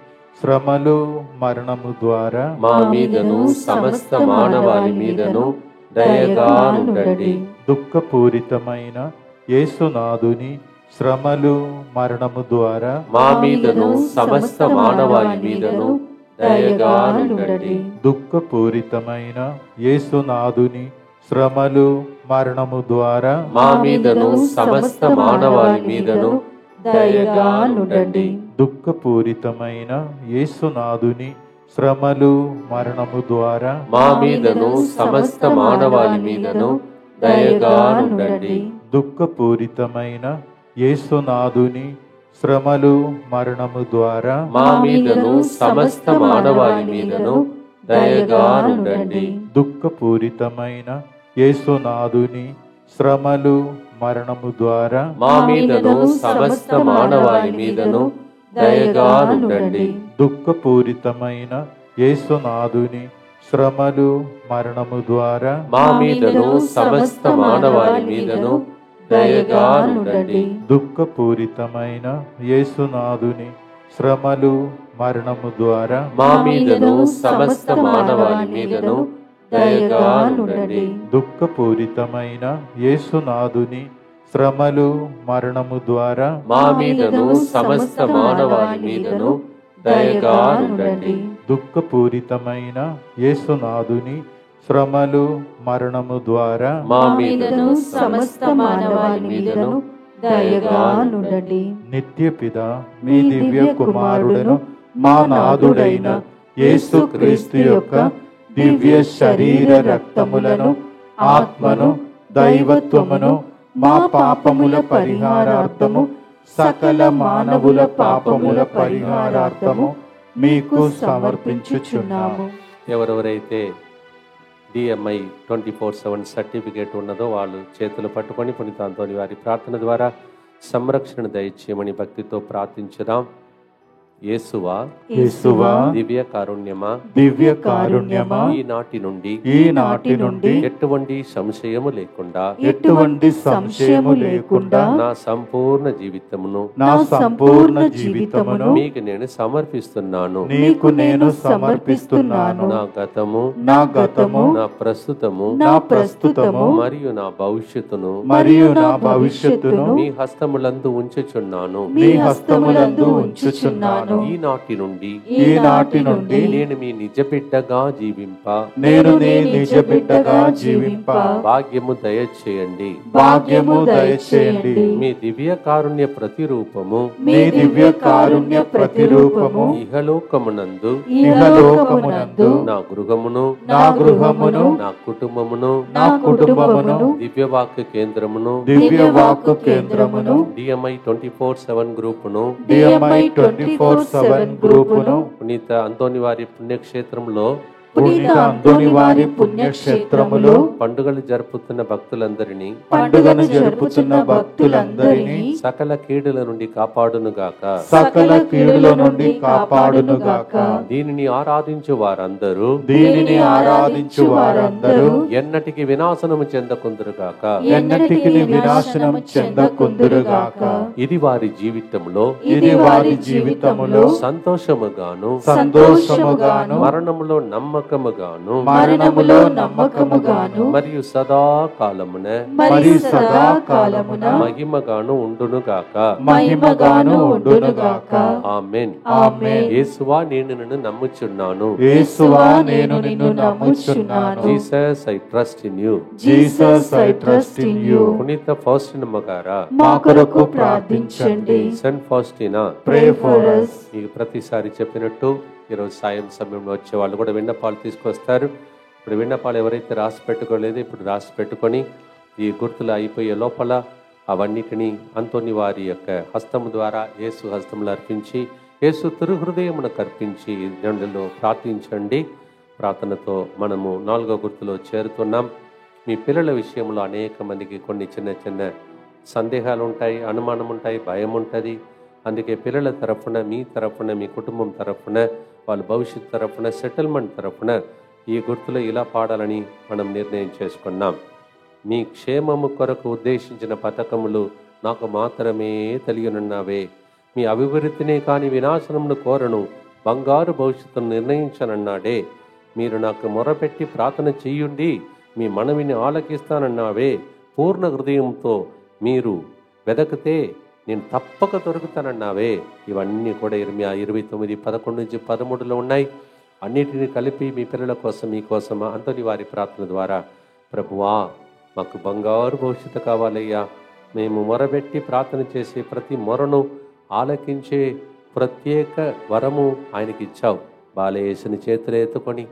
శ్రమలు మరణము ద్వారా మా మీదను సమస్త మానవాళి మీదను దయగా ఉండండి. దుఃఖపూరితమైన యేసునాథుని శ్రమలు మరణము ద్వారా మా మీదను సమస్త మానవాళి మీదను దయగా ఉండండి. దుఃఖపూరితమైన యేసునాథుని శ్రమలు మరణము ద్వారా మా మీదను సమస్త మానవాళి మీదను దయగా ఉండండి. దుఃఖపూరితమైన యేసునాథుని శ్రమలు మరణము ద్వారా మా మీదను సమస్త మానవాళి మీదను దయగా ఉండండి. దుఃఖపూరితమైన యేసునాథుని శ్రమలు మరణము ద్వారా మా మీదను సమస్త మానవాళి మీదను దయగా ఉండండి. దుఃఖపూరితమైన యేసునాథుని శ్రమలు మరణము ద్వారా మా మీదను సమస్త మానవాళి మీదను దయగా ఉండండి. దుఃఖపూరితమైన యేసునాథుని శ్రమలు మరణము ద్వారా మా మీదను సమస్త మానవాళి మీదను దయగా ఉండండి. దుఃఖపూరితమైన యేసునాథుని శ్రమలు మరణము ద్వారా మా మీదను సమస్త మానవాళి మీదను దయగా ఉండండి. దుఃఖపూరితమైన యేసునాథుని శ్రమలు మరణము ద్వారా మా మీదను సమస్త మానవాళి మీదను దయగా ఉండండి. దుఃఖపూరితమైన యేసునాథుని శ్రమలు మరణము ద్వారా మా మీదను సమస్త మానవాళి మీదను దయగా ఉండండి. నిత్య పిత మీ దివ్య కుమారుడను మా నాథుడైన యేసుక్రీస్తు యొక్క దివ్య శరీర రక్తములను, ఆత్మను, దైవత్వమును మా పాపముల పరిహారార్థము, సకల మానవుల పాపముల పరిహారార్థము మీకు సమర్పించుచున్నాము. ఎవరెవరైతే DMI 24/7 సర్టిఫికేట్ ఉన్నదో వాళ్ళు చేతులు పట్టుకొని పునీత అంతోని వారి ప్రార్థన ద్వారా సంరక్షణ దయచేయమని భక్తితో ప్రార్థించుదాం. యేసువా, యేసువా, దివ్య కారుణ్యమా, దివ్య కారుణ్యమా, ఈనాటి నుండి ఎటువంటి సంశయము లేకుండా నా సంపూర్ణ జీవితమును మీకు నేను సమర్పిస్తున్నాను. నా గతము, నా ప్రస్తుతము మరియు నా భవిష్యత్తును మీ హస్తములందు ఉంచుచున్నాను. ఈనాటి నుండి నేను మీ నిజ బిడ్డగా జీవింప భాగ్యము దయచేయండి. మీ దివ్య కారుణ్య ప్రతిరూపము ఇహలోకమునందు నా గృహమును నా కుటుంబమును దివ్యవాక్య కేంద్రమును DMI 24/7 గ్రూపును పునీత అంతోని వారి పుణ్యక్షేత్రంలో పునీత అంతోని వారి పుణ్యక్షేత్రములో పండుగలు జరుపుతున్న భక్తులందరినీ పండుగను జరుపుతున్న భక్తులందరినీ సకల కీడుల నుండి కాపాడునుగాక. సకల కీడుల నుండి కాపాడునుగాక. దీనిని ఆరాధించు వారందరూ ఎన్నటికి వినాశనము చెందకుందురుగాక. ఎన్నటికి వినాశనం చెందకుందురుగాక. ఇది వారి జీవితంలో సంతోషముగాను మరణములో నమ్మకముగాను మరియు సదాకాలమున మహిమగాను ఉండునుగాక. ఆమేన్. యేసువా నేను నిన్ను నమ్ముచున్నాను. Jesus I trust in you. పునీత ఫౌస్టినమ్మ గారా మా కొరకు ప్రార్థించండి. Saint Faustina Pray for us. మీకు ప్రతిసారి చెప్పినట్టు ఈరోజు సాయం సమయంలో వచ్చే వాళ్ళు కూడా విన్నపాలు తీసుకొస్తారు. ఇప్పుడు విన్నపాలు ఎవరైతే రాసి పెట్టుకోలేదో ఇప్పుడు రాసి పెట్టుకొని ఈ గుర్తులు అయిపోయే లోపల అవన్నిటినీ అంతోని వారి యొక్క హస్తము ద్వారా యేసు హస్తములు అర్పించి యేసు తిరుహృదయమునకు అర్పించి జండలో ప్రార్థించండి. ప్రార్థనతో మనము 4వ గుర్తులో చేరుతున్నాం. మీ పిల్లల విషయంలో అనేక మందికి కొన్ని చిన్న చిన్న సందేహాలు ఉంటాయి, అనుమానం ఉంటాయి, భయం ఉంటుంది. అందుకే పిల్లల తరఫున, మీ తరఫున, మీ కుటుంబం తరఫున, వాళ్ళ భవిష్యత్తు తరఫున, సెటిల్మెంట్ తరఫున ఈ గుర్తులు ఇలా పాడాలని మనం నిర్ణయం చేసుకున్నాం. మీ క్షేమము కొరకు ఉద్దేశించిన పథకములు నాకు మాత్రమే తెలియనున్నావే. మీ అభివృద్ధినే కాని వినాశనమును కోరను, బంగారు భవిష్యత్తును నిర్ణయించనన్నాడే. మీరు నాకు మొరపెట్టి ప్రార్థన చెయ్యుండి, మీ మనవిని ఆలకిస్తానన్నావే. పూర్ణ హృదయంతో మీరు వెదకితే నేను తప్పక దొరుకుతానన్నావే. ఇవన్నీ కూడా ఇర్మియా 29:11-13 ఉన్నాయి. అన్నిటినీ కలిపి మీ పిల్లల కోసం, మీకోసం అంతని వారి ప్రార్థన ద్వారా ప్రభువా మాకు బంగారు భవిష్యత్తు కావాలయ్యా. మేము మొరబెట్టి ప్రార్థన చేసే ప్రతి మొరను ఆలకించే ప్రత్యేక వరము ఆయనకి ఇచ్చావు. బాలయేసుని చేతులు ఎత్తుకొని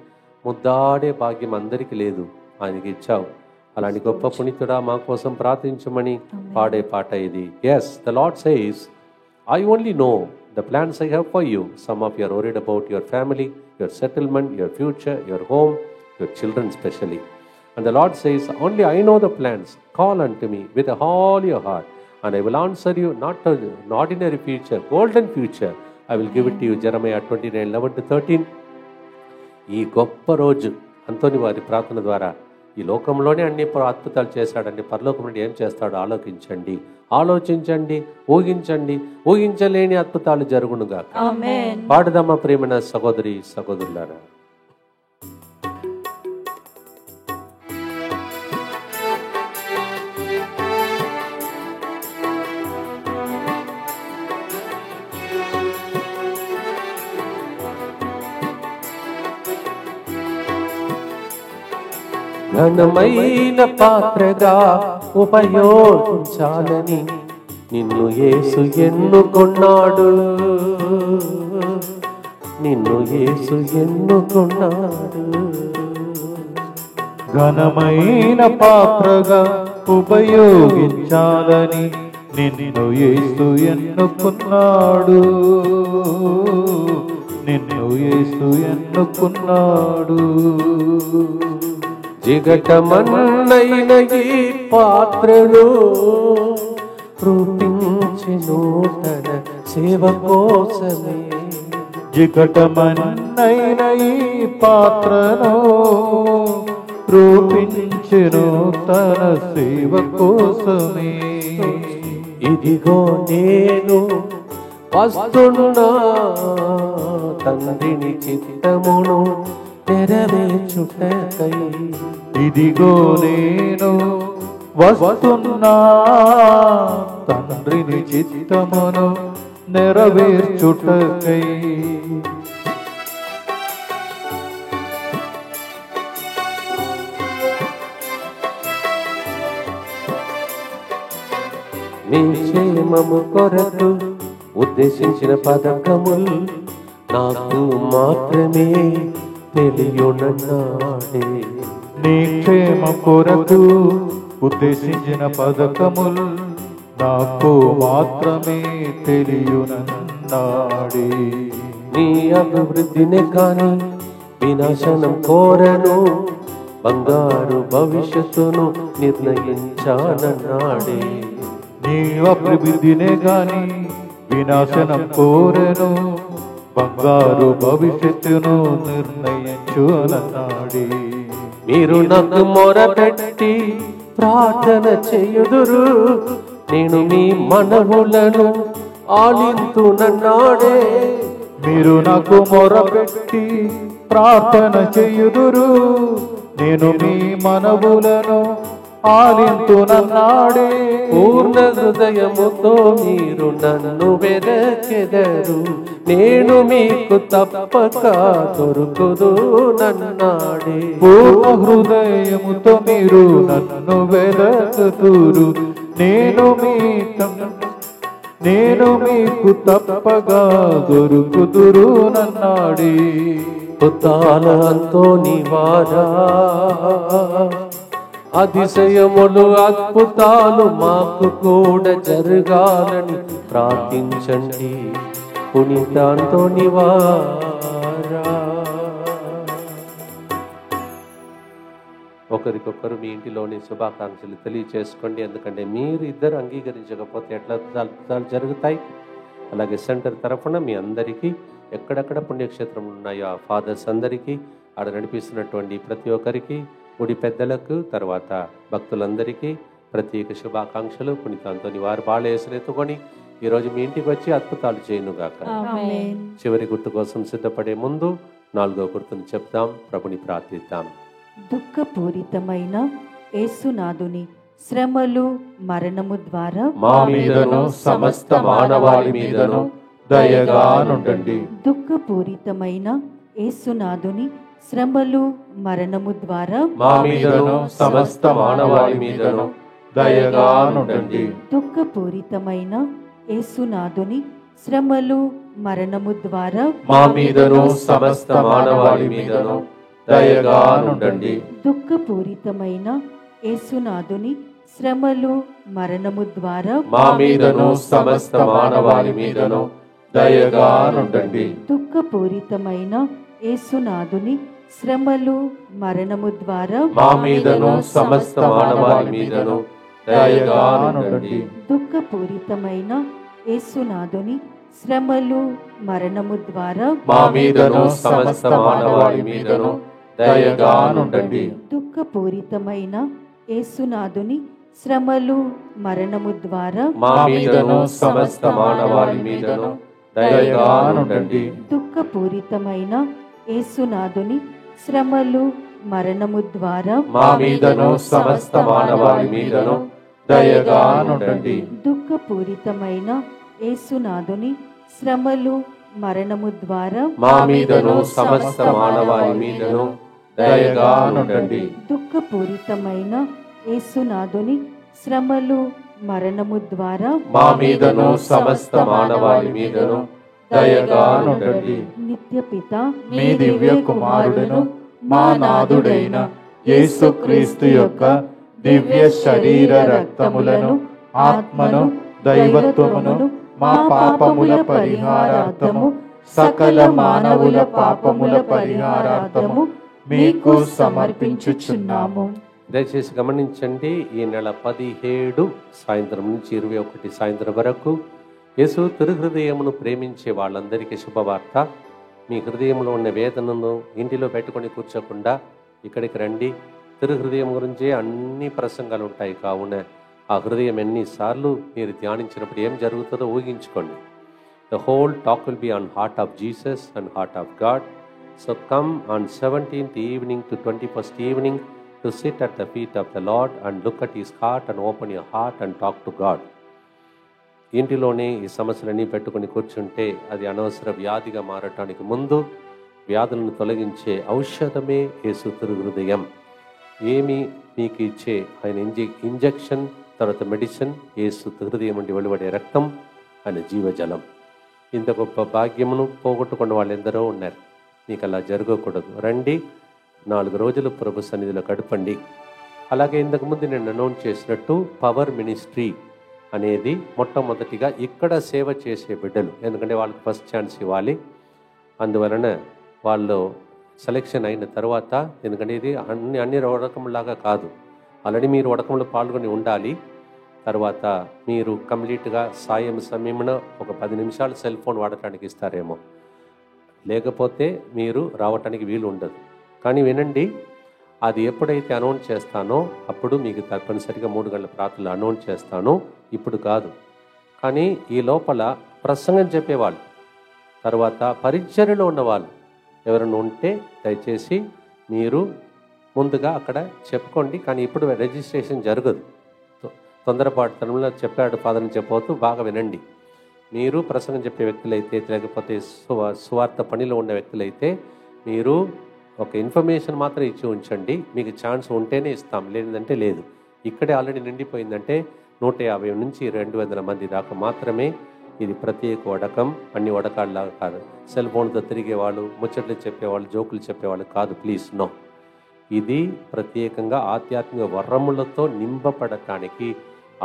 ముద్దాడే భాగ్యం అందరికీ లేదు, ఆయనకి ఇచ్చావు. అలాంటి గొప్ప పునీతుడా మా కోసం ప్రార్థించమని పాడే పాట ఇది. Yes, the Lord says, I only know the plans I have for you. Some of you are worried about your family, your settlement, your future, your home, your children specially. And the Lord says, only I know the plans. Call unto me with all your heart, and I will answer you. Not an ordinary future, golden future. I will give it to you. Jeremiah 29:11-13. ఈ గొప్ప రోజు అంతోని వారి ప్రార్థన ద్వారా ఈ లోకంలోనే అన్ని అద్భుతాలు చేశాడండి. పరలోకం నుండి ఏం చేస్తాడో ఆలోచించండి, ఆలోచించండి, ఊహించండి. ఊహించలేని అద్భుతాలు జరుగునుగా. పాడుదమ్మా ప్రేమైన సహోదరి సహోదరులారా. ఘనమైన పాత్రగా ఉపయోగించాలని నిన్ను యేసు ఎన్నుకొన్నాడు. నిన్ను యేసు ఎన్నుకొన్నాడు. ఘనమైన పాత్రగా ఉపయోగించాలని నిన్ను యేసు ఎన్నుకున్నాడు. నిన్ను యేసు ఎన్నుకున్నాడు. జిగటమన్నైన ఈ పాత్రను రూపించెను తన సేవ కోసమే. జిగటమన్నైన ఈ పాత్రను రూపించెను తన సేవ కోసమే. ఇదిగో నేను వస్తున్నా తండ్రిని చిత్తమును నెరవేర్చుటకై. ఇదిగో నేను వస్తున్నా తండ్రిని చిత్తమును నెరవేర్చుటకై. మీ క్షేమము కొరకు ఉద్దేశించిన పథకములు నాకు మాత్రమే తెలియనన్నాడే. నీ క్షేమ కొరకు ఉద్దేశించిన పథకములు నాకు మాత్రమే తెలియనన్నాడే. నీ అభివృద్ధిని కాని వినాశనం కోరను, బంగారు భవిష్యత్తును నిర్ణయించానన్నాడే. నీ అభివృద్ధినే గాని వినాశనం కోరెను, బంగారు భవిష్యత్తును నిర్ణయించునన్నాడే. మీరు నాకు మొరపెట్టి ప్రార్థన చేయుదురు, నేను మీ మనవులను ఆలింతునన్నాడే. మీరు నాకు మొరపెట్టి ప్రార్థన చేయుదురు, నేను మీ మనవులను ఆలింతునన్నాడే. పూర్ణ హృదయముతో మీరు నన్ను వెదకెదరు, నేను మీకు తప్పక దొరుకుదునన్నాడే. పూర్ణ హృదయముతో మీరు నన్ను వెదకుదురు, నేను మీకు తప్పగా దొరుకుదురునన్నాడే. ఉత్తానంతో నివారా, అతిశయములు అద్భుతాలు మాకు కూడా జరగాలని ప్రార్థించండి. పునీతాంతో నివారా. ఒకరికొకరు మీ ఇంటిలోని శుభాకాంక్షలు తెలియచేసుకోండి. ఎందుకంటే మీరు ఇద్దరు అంగీకరించకపోతే ఎట్లా అద్భుతాలు జరుగుతాయి. అలాగే సెంటర్ తరఫున మీ అందరికీ ఎక్కడెక్కడ పుణ్యక్షేత్రం ఉన్నాయో ఆ ఫాదర్స్ అందరికీ, ఆడ నడిపిస్తున్నటువంటి ప్రతి ఒక్కరికి, గుడి పెద్దలకు, తర్వాత భక్తులందరికీ ప్రత్యేక శుభాకాంక్షలు. పునీతాంతోని వారు బాళేసునెత్తుకొని ఈరోజు మీ ఇంటికి వచ్చి అద్భుతాలు చేయనుగాక. ఆమేన్. చివరి గుర్తు కోసం సిద్ధపడే ముందు 4వ గుర్తును చెప్తాం, ప్రభుని ప్రార్థిద్దాం. దుఃఖపూరితమైన యేసునాథుని శ్రమలు మరణము ద్వారా మా మీదను సమస్త మానవాళి మీదను దయగా నుండండి. దుఃఖపూరితమైన యేసునాథుని శ్రమలు మరణము ద్వారా మా మీదను సమస్త మానవాళి మీదను దయగా నుండండి. దుఃఖపూరితమైన యేసునాథుని శ్రమలు మరణము ద్వారా మా మీదను సమస్త మానవాళి మీదను దయగా నుండండి. దుఃఖపూరితమైన యేసునాథుని శ్రమలు మరణము ద్వారా మా మీదను సమస్త మానవాళి మీదను దయగా నుండండి. దుఃఖపూరితమైన యేసునాథుని శ్రమలు మరణము ద్వారా మా మీదను సమస్త మానవాళి మీదను దయగా నుండండి. దుఃఖపూరితమైన యేసునాథుని శ్రమలు మరణము ద్వారా మా మీదను సమస్త మానవాళి మీదను దయగా నుండండి. దుఃఖపూరితమైన యేసునాథుని శ్రమలు మరణము ద్వారా మా మీదను సమస్త మానవాళి మీదను దయగా నుండండి. దుఃఖపూరితమైన యేసునాథుని శ్రమలు మరణము ద్వారా మా మీదను సమస్త మానవాళి మీదను దయగా నుండండి. దుఃఖపూరితమైన యేసునాథుని శ్రమలు మరణము ద్వారా మా మీదను సమస్త మానవాళి మీదను దయగా నుండండి. దుఃఖపూరితమైన యేసునాథుని శ్రమలు మరణము ద్వారా మా మీదను సమస్త మానవాళి మీదను దయగా నుండండి. నిత్య పిత మీ దివ్య కుమారుడును మా నాథుడైన యేసుక్రీస్తు యొక్క దివ్య శరీర రక్తములను, ఆత్మను, దైవత్వమును మా పాపముల పరిహారార్థము, సకల మానవుల పాపముల పరిహారార్థము మీకు సమర్పించుచున్నాము. దయచేసి గమనించండి, ఈ నెల 17 సాయంత్రం నుంచి 21 సాయంత్రం వరకు యేసు తిరుహృదయమును ప్రేమించే వాళ్ళందరికీ శుభవార్త. మీ హృదయంలో ఉన్న వేదనను ఇంటిలో పెట్టుకొని కూర్చోకుండా ఇక్కడికి రండి. తిరుహృదయం గురించే అన్ని ప్రసంగాలు ఉంటాయి. కావున ఆ హృదయం ఎన్నిసార్లు మీరు ధ్యానించినప్పుడు ఏం జరుగుతుందో ఊహించుకోండి. The whole talk will be on heart of Jesus and heart of God. So come on 17th evening to 21st evening to sit at the feet of the Lord and look at His heart and open your heart and talk to God. ఇంటిలోనే ఈ సమస్యలన్నీ పెట్టుకుని కూర్చుంటే అది అనవసర వ్యాధిగా మారటానికి ముందు వ్యాధులను తొలగించే ఔషధమే యేసు తిరుహృదయం. ఏమి మీకు ఇచ్చే ఆయన ఇంజెక్షన్, తర్వాత మెడిసిన్ యేసు హృదయం నుండి వెలువడే రక్తం, ఆయన జీవజలం. ఇంత గొప్ప భాగ్యమును పోగొట్టుకున్న వాళ్ళు ఎందరో ఉన్నారు. మీకు అలా జరగకూడదు. రండి, 4 రోజులు ప్రభు సన్నిధిలో గడపండి. అలాగే ఇంతకుముందు నేను అనౌన్స్ చేసినట్టు పవర్ మినిస్ట్రీ అనేది మొట్టమొదటిగా ఇక్కడ సేవ చేసే బిడ్డలు, ఎందుకంటే వాళ్ళకి ఫస్ట్ ఛాన్స్ ఇవ్వాలి. అందువలన వాళ్ళు సెలెక్షన్ అయిన తర్వాత, ఎందుకంటే ఇది అన్ని వడకంలాగా కాదు, ఆల్రెడీ మీరు వడకంలో పాల్గొని ఉండాలి. తర్వాత మీరు కంప్లీట్గా సాయం సమయమున ఒక 10 నిమిషాలు సెల్ ఫోన్ వాడటానికి ఇస్తారేమో, లేకపోతే మీరు రావటానికి వీలు ఉండదు. కానీ వినండి, అది ఎప్పుడైతే అనౌన్స్ చేస్తానో అప్పుడు మీకు తప్పనిసరిగా 3 గంటల ప్రార్థనలు అనౌన్స్ చేస్తాను, ఇప్పుడు కాదు. కానీ ఈ లోపల ప్రసంగం చెప్పేవాళ్ళు, తర్వాత పరిచర్యలో ఉన్నవాళ్ళు ఎవరైనా ఉంటే దయచేసి మీరు ముందుగా అక్కడ చెప్పుకోండి. కానీ ఇప్పుడు రిజిస్ట్రేషన్ జరగదు. తొందరపాటుతనంలో చెప్పాడు ఫాదర్ని చెప్పవద్దు, బాగా వినండి. మీరు ప్రసంగం చెప్పే వ్యక్తులైతే, లేకపోతే సువార్త పనిలో ఉన్న వ్యక్తులైతే మీరు ఒక ఇన్ఫర్మేషన్ మాత్రం ఇచ్చి ఉంచండి. మీకు ఛాన్స్ ఉంటేనే ఇస్తాం, లేదంటే లేదు. ఇక్కడే ఆల్రెడీ నిండిపోయిందంటే 150 నుంచి 200 మంది దాకా మాత్రమే. ఇది ప్రత్యేక వడకం, అన్ని వడకాళ్ళలాగా కాదు. సెల్ ఫోన్తో తిరిగేవాళ్ళు, ముచ్చట్లు చెప్పేవాళ్ళు, జోకులు చెప్పేవాళ్ళు కాదు, ప్లీజ్ నో. ఇది ప్రత్యేకంగా ఆధ్యాత్మిక వరములతో నింపబడటానికి,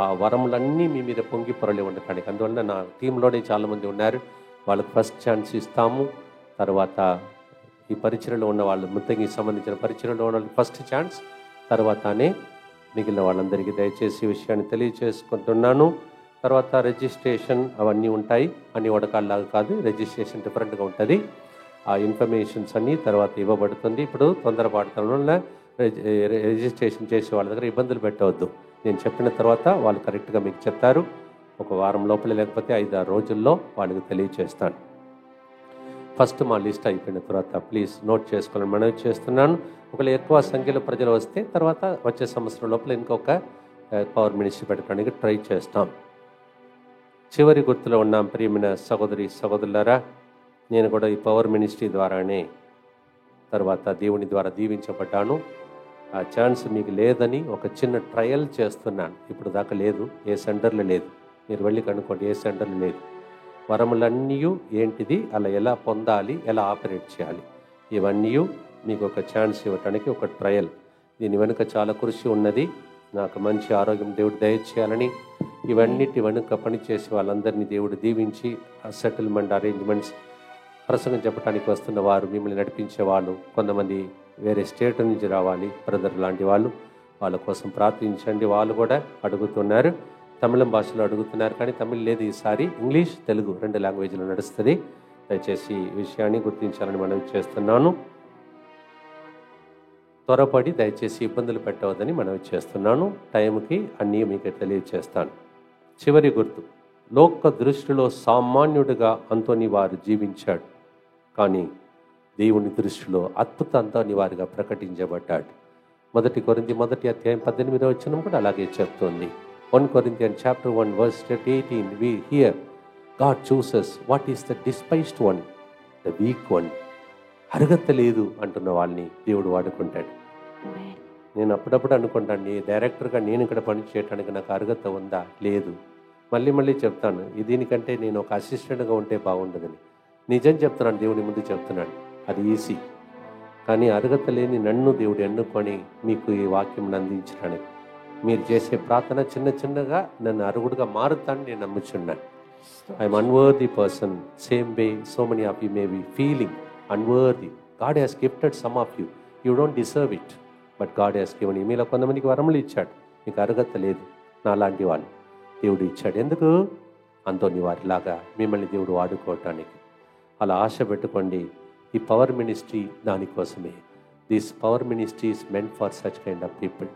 ఆ వరములన్నీ మీ మీద పొంగి పొరలి ఉండటానికి. అందువల్ల నా టీంలోనే చాలామంది ఉన్నారు, వాళ్ళకి ఫస్ట్ ఛాన్స్ ఇస్తాము. తర్వాత ఈ పరిచయలో ఉన్న వాళ్ళు, ముత్తకి సంబంధించిన పరిచయలో ఉన్న వాళ్ళకి ఫస్ట్ ఛాన్స్, తర్వాతనే మిగిలిన వాళ్ళందరికీ దయచేసి ఈ విషయాన్ని తెలియచేసుకుంటున్నాను. తర్వాత రిజిస్ట్రేషన్ అవన్నీ ఉంటాయి, అన్ని వడకాళ్ళలాగా కాదు, రిజిస్ట్రేషన్ డిఫరెంట్గా ఉంటుంది. ఆ ఇన్ఫర్మేషన్స్ అన్నీ తర్వాత ఇవ్వబడుతుంది. ఇప్పుడు తొందరపాటుతనంలో రిజిస్ట్రేషన్ చేసే వాళ్ళ దగ్గర ఇబ్బందులు పెట్టవద్దు. నేను చెప్పిన తర్వాత వాళ్ళు కరెక్ట్గా మీకు చెప్తారు. ఒక వారం లోపల లేకపోతే 5-6 రోజుల్లో వాళ్ళకి తెలియచేస్తాను. ఫస్ట్ మా లిస్ట్ అయిపోయిన తర్వాత ప్లీజ్ నోట్ చేసుకోవాలని మనవి చేస్తున్నాను. ఒకవేళ ఎక్కువ సంఖ్యలో ప్రజలు వస్తే తర్వాత వచ్చే సంవత్సరం లోపల ఇంకొక పవర్ మినిస్ట్రీ పెట్టడానికి ట్రై చేస్తాం. చివరి గుర్తులో ఉన్నాం. ప్రియమైన సహోదరి సహోదరులారా, నేను కూడా ఈ పవర్ మినిస్ట్రీ ద్వారానే తర్వాత దేవుని ద్వారా దీవించబడ్డాను. ఆ ఛాన్స్ మీకు లేదని ఒక చిన్న ట్రయల్ చేస్తున్నాను. ఇప్పుడు దాకా లేదు, ఏ సెంటర్లో లేదు. మీరు వెళ్ళి కనుక్కోండి, ఏ సెంటర్లో లేదు. వరములన్నీ ఏంటిది, అలా ఎలా పొందాలి, ఎలా ఆపరేట్ చేయాలి, ఇవన్నీ మీకు ఒక ఛాన్స్ ఇవ్వటానికి ఒక ట్రయల్. దీని వెనుక చాలా కృషి ఉన్నది. నాకు మంచి ఆరోగ్యం దేవుడు దయచేయాలని, ఇవన్నిటి వెనుక పనిచేసే వాళ్ళందరినీ దేవుడు దీవించి, ఆ సెటిల్మెంట్ అరేంజ్మెంట్స్, ప్రసంగం చెప్పడానికి వస్తున్న వారు, మిమ్మల్ని నడిపించే వాళ్ళు, కొంతమంది వేరే స్టేట్ నుంచి రావాలి బ్రదర్ లాంటి వాళ్ళు, వాళ్ళ కోసం ప్రార్థించండి. వాళ్ళు కూడా అడుగుతున్నారు, తమిళం భాషలో అడుగుతున్నారు, కానీ తమిళ్ లేదు ఈసారి, ఇంగ్లీష్ తెలుగు 2 లాంగ్వేజ్లో నడుస్తుంది. దయచేసి ఈ విషయాన్ని గుర్తించాలని మనవి చేస్తున్నాను. త్వరపడి దయచేసి ఇబ్బందులు పెట్టవద్దని మనవి చేస్తున్నాను. టైంకి అన్నీ మీకు తెలియచేస్తాను. చివరి గుర్తు, లోక దృష్టిలో సామాన్యుడిగా అంతోని వారు జీవించాడు, కానీ దేవుని దృష్టిలో అద్భుత అంతోని వారిగా ప్రకటించబడ్డాడు. 1 కొరింథీ 1వ అధ్యాయం 18వ వచనం కూడా అలాగే చెప్తోంది. 1 Corinthians chapter 1 verse 18, we hear God chooses what is the despised one, the weak one. అర్హత లేదు అంటున్న వాళ్ళని దేవుడు వాడుకుంటాడు. నేను అప్పుడప్పుడు అనుకుంటాను, డైరెక్టర్గా నేను ఇక్కడ పని చేయడానికి నాకు అర్హత ఉందా? లేదు. మళ్ళీ చెప్తాను, దీనికంటే నేను ఒక అసిస్టెంట్గా ఉంటే బాగుండదని. నిజం చెప్తున్నాను, దేవుని ముందు చెప్తున్నాను, అది ఈజీ. కానీ అర్హత లేని నన్ను దేవుడు ఎన్నుకొని మీకు ఈ వాక్యం అందించడానికి, మీరు చేసే ప్రార్థన చిన్నగా నన్ను అర్హుడుగా మారుతానని నేను నమ్ముచున్నాను. I'm unworthy person, same way so many of you may be feeling unworthy. God has gifted some of you, you don't deserve it, but God has given you. మీలో కొంతమందికి వరములు ఇచ్చాడు, మీకు అర్హత లేదు. నాలాంటి వాళ్ళు దేవుడు ఇచ్చాడు. ఎందుకు? అంతోని వారిలాగా మిమ్మల్ని దేవుడు వాడుకోవటానికి. అలా ఆశ పెట్టుకోండి. ఈ పవర్ మినిస్ట్రీ దానికోసమే. This power ministry is meant for such kind of people.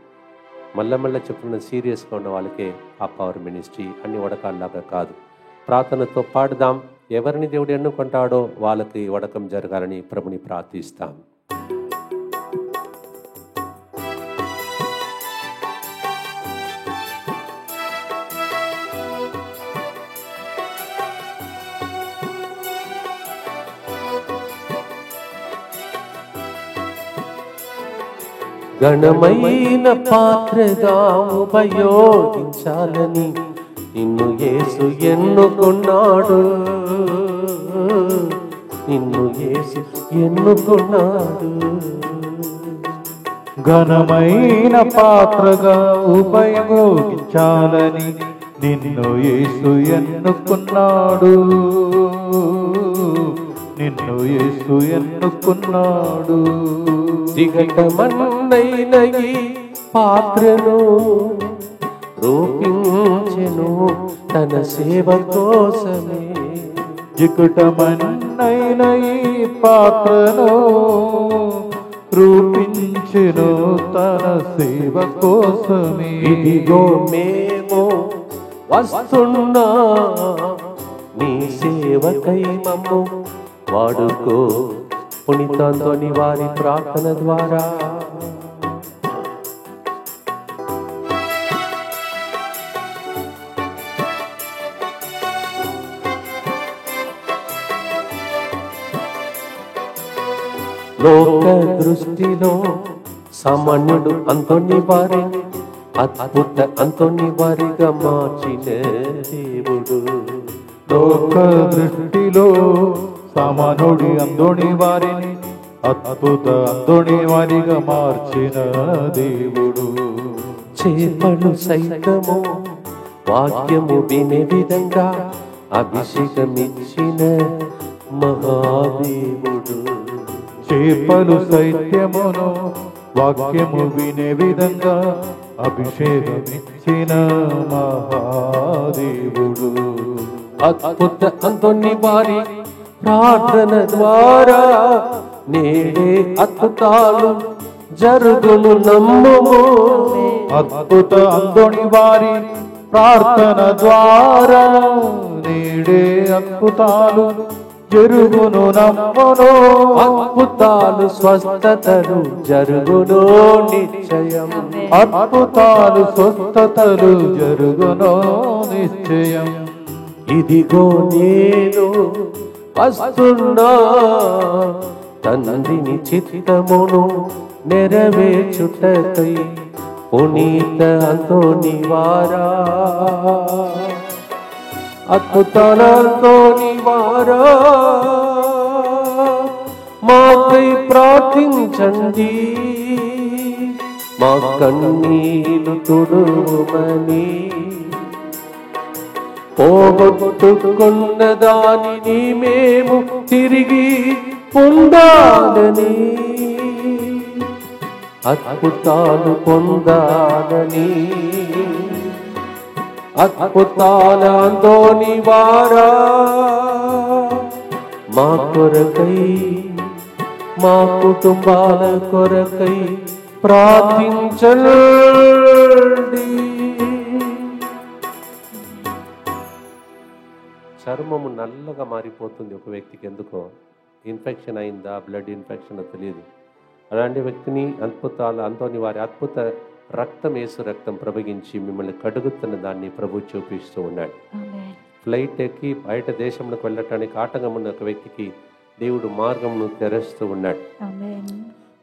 మళ్ళా చెప్తున్న సీరియస్గా ఉన్న వాళ్ళకే ఆ పవర్ మినిస్ట్రీ, అన్ని వడకాల్లాగా కాదు. ప్రార్థనతో పాడుదాం. ఎవరిని దేవుడు ఎన్నుకుంటాడో వాళ్ళకి వడకం జరగాలని ప్రభుని ప్రార్థిస్తాం. ఘనమైన పాత్రగా ఉపయోగించాలని నిన్ను యేసు ఎన్నుకున్నాడు, నిన్ను యేసు ఎన్నుకున్నాడు. ఘనమైన పాత్రగా ఉపయోగించాలని నిన్ను యేసు ఎన్నుకున్నాడు, నిన్ను యేసు ఎన్నుకున్నాడు. జిగటమన్నైన ఈ పాత్రను రూపించెను తన సేవ కోసమే. జిగటమన్నైన ఈ పాత్రను రూపించెను తన సేవ కోసమే. ఇదిగో మేము వస్తున్నా నీ సేవకై మమ్ము వాడుకో. పునీతాంతోని వారి ప్రార్థన ద్వారా లోక దృష్టిలో సామాన్యుడు అంతోని వారి అద్భుత అంతోని వారిగా మార్చిన దేవుడు. లోక దృష్టిలో సామానుడి అందోని వారిని అద్భుత అందోని వారిగా మార్చిన దేవుడు. చేపలు సైతము వాక్యము వినే విధంగా అభిషేకమిచ్చిన మహాదేవుడు. చేపలు సైత్యమును వాక్యము వినే విధంగా అభిషేకమిచ్చిన మహాదేవుడు. అద్భుత అంతోని వారి ప్రార్థన ద్వారా నేడే అద్భుతాలు జరుగును నమ్ముము. అద్భుత అందోని వారి ప్రార్థన ద్వారా నేడే అద్భుతాలు జరుగును నమ్మును. అద్భుతాలు స్వస్థతలు జరుగును నిశ్చయం. అద్భుతాలు స్వస్థతలు జరుగును నిశ్చయం. ఇదిగో నేను వస్తున్నా తండ్రిని చిత్తమును నెరవేర్చుటకై. పునీత అంతోని వారా అద్భుతాల అంతోని వారా మాకై ప్రార్థించండి. మా కన్నీలు తుడుమని పోగొట్టుకున్న దానిని మేము తిరిగి పొందాలని, అద్భుతాలు పొందాలని. అద్భుతాల అంతోని వారా మా కొరకై మా కుటుంబాల కొరకై ప్రార్థించండి. చర్మము నల్లగా మారిపోతుంది ఒక వ్యక్తికి. ఎందుకో ఇన్ఫెక్షన్ అయిందా, బ్లడ్ ఇన్ఫెక్షన్ తెలియదు. అలాంటి వ్యక్తిని అద్భుతాలు అంతోని వారి అద్భుత రక్తం, యేసు రక్తం ప్రవహించి మిమ్మల్ని కడుగుతున్న దాన్ని ప్రభు చూపిస్తూ ఉన్నాడు. ఫ్లైట్ ఎక్కి బయట దేశంలోకి వెళ్ళటానికి ఆటంకం ఉన్న ఒక వ్యక్తికి దేవుడు మార్గంను తెరుస్తూ ఉన్నాడు.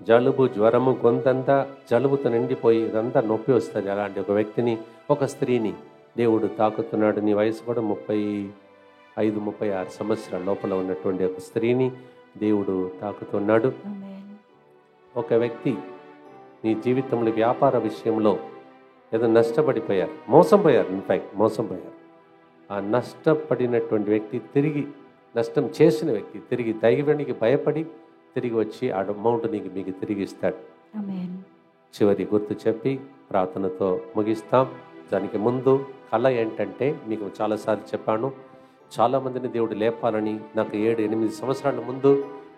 జలుబు, జ్వరము, గొంతంతా జలుబుతో నిండిపోయి ఇదంతా నొప్పి వస్తుంది. అలాంటి ఒక వ్యక్తిని, ఒక స్త్రీని దేవుడు తాకుతున్నాడు. నీ వయసు కూడా 35-36 సంవత్సరాల లోపల ఉన్నటువంటి ఒక స్త్రీని దేవుడు తాకుతున్నాడు. ఒక వ్యక్తి నీ జీవితంలో వ్యాపార విషయంలో ఏదో నష్టపడిపోయారు, మోసపోయారు. ఇన్ఫ్యాక్ట్ మోసపోయారు. ఆ నష్టపడినటువంటి వ్యక్తి తిరిగి, నష్టం చేసిన వ్యక్తి తిరిగి దైవానికి భయపడి తిరిగి వచ్చి ఆ అమౌంట్ మీకు తిరిగి ఇస్తాడు. చివరి గుర్తు చెప్పి ప్రార్థనతో ముగిస్తాం. దానికి ముందు కళ ఏంటంటే, మీకు చాలాసార్లు చెప్పాను, చాలామందిని దేవుడు లేపాలని. నాకు 7-8 సంవత్సరాల ముందు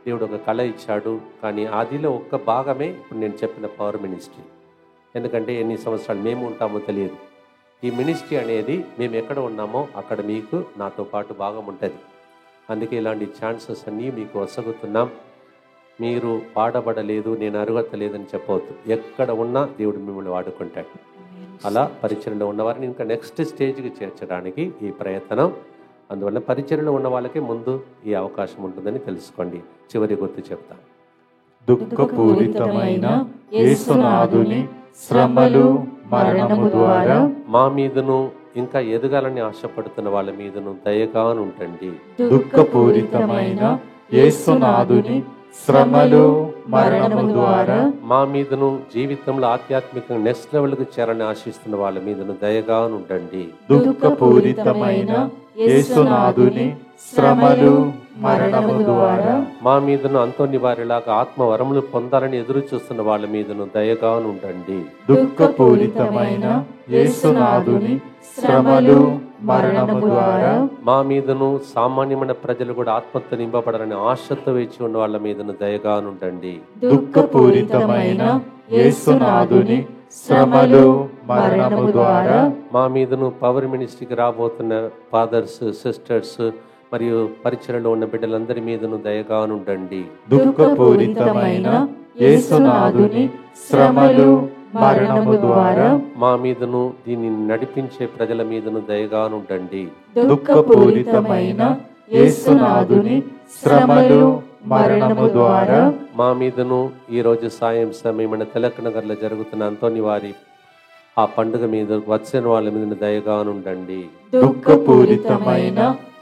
దేవుడు ఒక కళ ఇచ్చాడు. కానీ అదిలో ఒక్క భాగమే ఇప్పుడు నేను చెప్పిన పవర్ మినిస్ట్రీ. ఎందుకంటే ఎన్ని సంవత్సరాలు మేము ఉంటామో తెలియదు. ఈ మినిస్ట్రీ అనేది మేము ఎక్కడ ఉన్నామో అక్కడ మీకు నాతో పాటు భాగం ఉంటుంది. అందుకే ఇలాంటి ఛాన్సెస్ అన్నీ మీకు వసగుతున్నాం. మీరు పాడబడలేదు, నేను అర్హత లేదని చెప్పవద్దు. ఎక్కడ ఉన్నా దేవుడు మిమ్మల్ని వాడుకుంటాడు. అలా పరిచర్యలో ఉన్నవారిని ఇంకా నెక్స్ట్ స్టేజ్కి చేర్చడానికి ఈ ప్రయత్నం. అందువల్ల పరిచర్యలో ఉన్న వాళ్ళకి ముందు ఈ అవకాశం ఉంటుందని తెలుసుకోండి. చివరి గుర్తు చెప్తాను. దుఃఖపూరితమైన యేసునాథుని శ్రమలు మరణము ద్వారా మా మీదను ఇంకా ఎదగాలని ఆశపడుతున్న వాళ్ళ మీదను దయగా ఉంటండి. దుఃఖపూరితమైన యేసునాథుని శ్రమలు మరణము ద్వారా మా మీదను జీవితంలో ఆధ్యాత్మికంగా నెక్స్ట్ లెవెల్కి చేరని ఆశిస్తున్న వాళ్ళ మీదను దయగా ఉండండి. దుఃఖపూరితమైన యేసునాథుని శ్రమలు మరణము ద్వారా మా మీదను అంతోని వారిలాగా ఆత్మ వరములు పొందాలని ఎదురు చూస్తున్న వాళ్ళ మీదను దయగా ఉండండి. దుఃఖపూరితమైన యేసునాథుని శ్రమలు మరణము ద్వారా మా మీదను సామాన్యమైన ప్రజలు కూడా ఆత్మతో నింపబడాలని ఆశతో వేచి ఉన్న వాళ్ళ మీదను దయగా ఉండండి. దుఃఖపూరితమైన యేసునాథుని శ్రమలు మరణము ద్వారా మా మీదను పవర్ మినిస్ట్రీకి రాబోతున్న ఫాదర్స్, సిస్టర్స్ మరియు పరిచయలో ఉన్న బిడ్డలందరి మీదను దయగా ఉండండి. దుఃఖపూరితమైన యేసునాథుని శ్రమలు మరణము ద్వారా మా మీదను దీన్ని నడిపించే ప్రజల మీదను దయగా ఉండండి. దుఃఖపూరితమైన యేసునాథుని శ్రమలు మరణము ద్వారా మా మీదను ఈ రోజు సాయం సమయమైన తిలక్ నగర్ లో జరుగుతున్న అంతోని వారి ఆ పండుగ మీద వచ్చిన వాళ్ళ మీద దయగా ఉండండి. దుఃఖపూరితమైన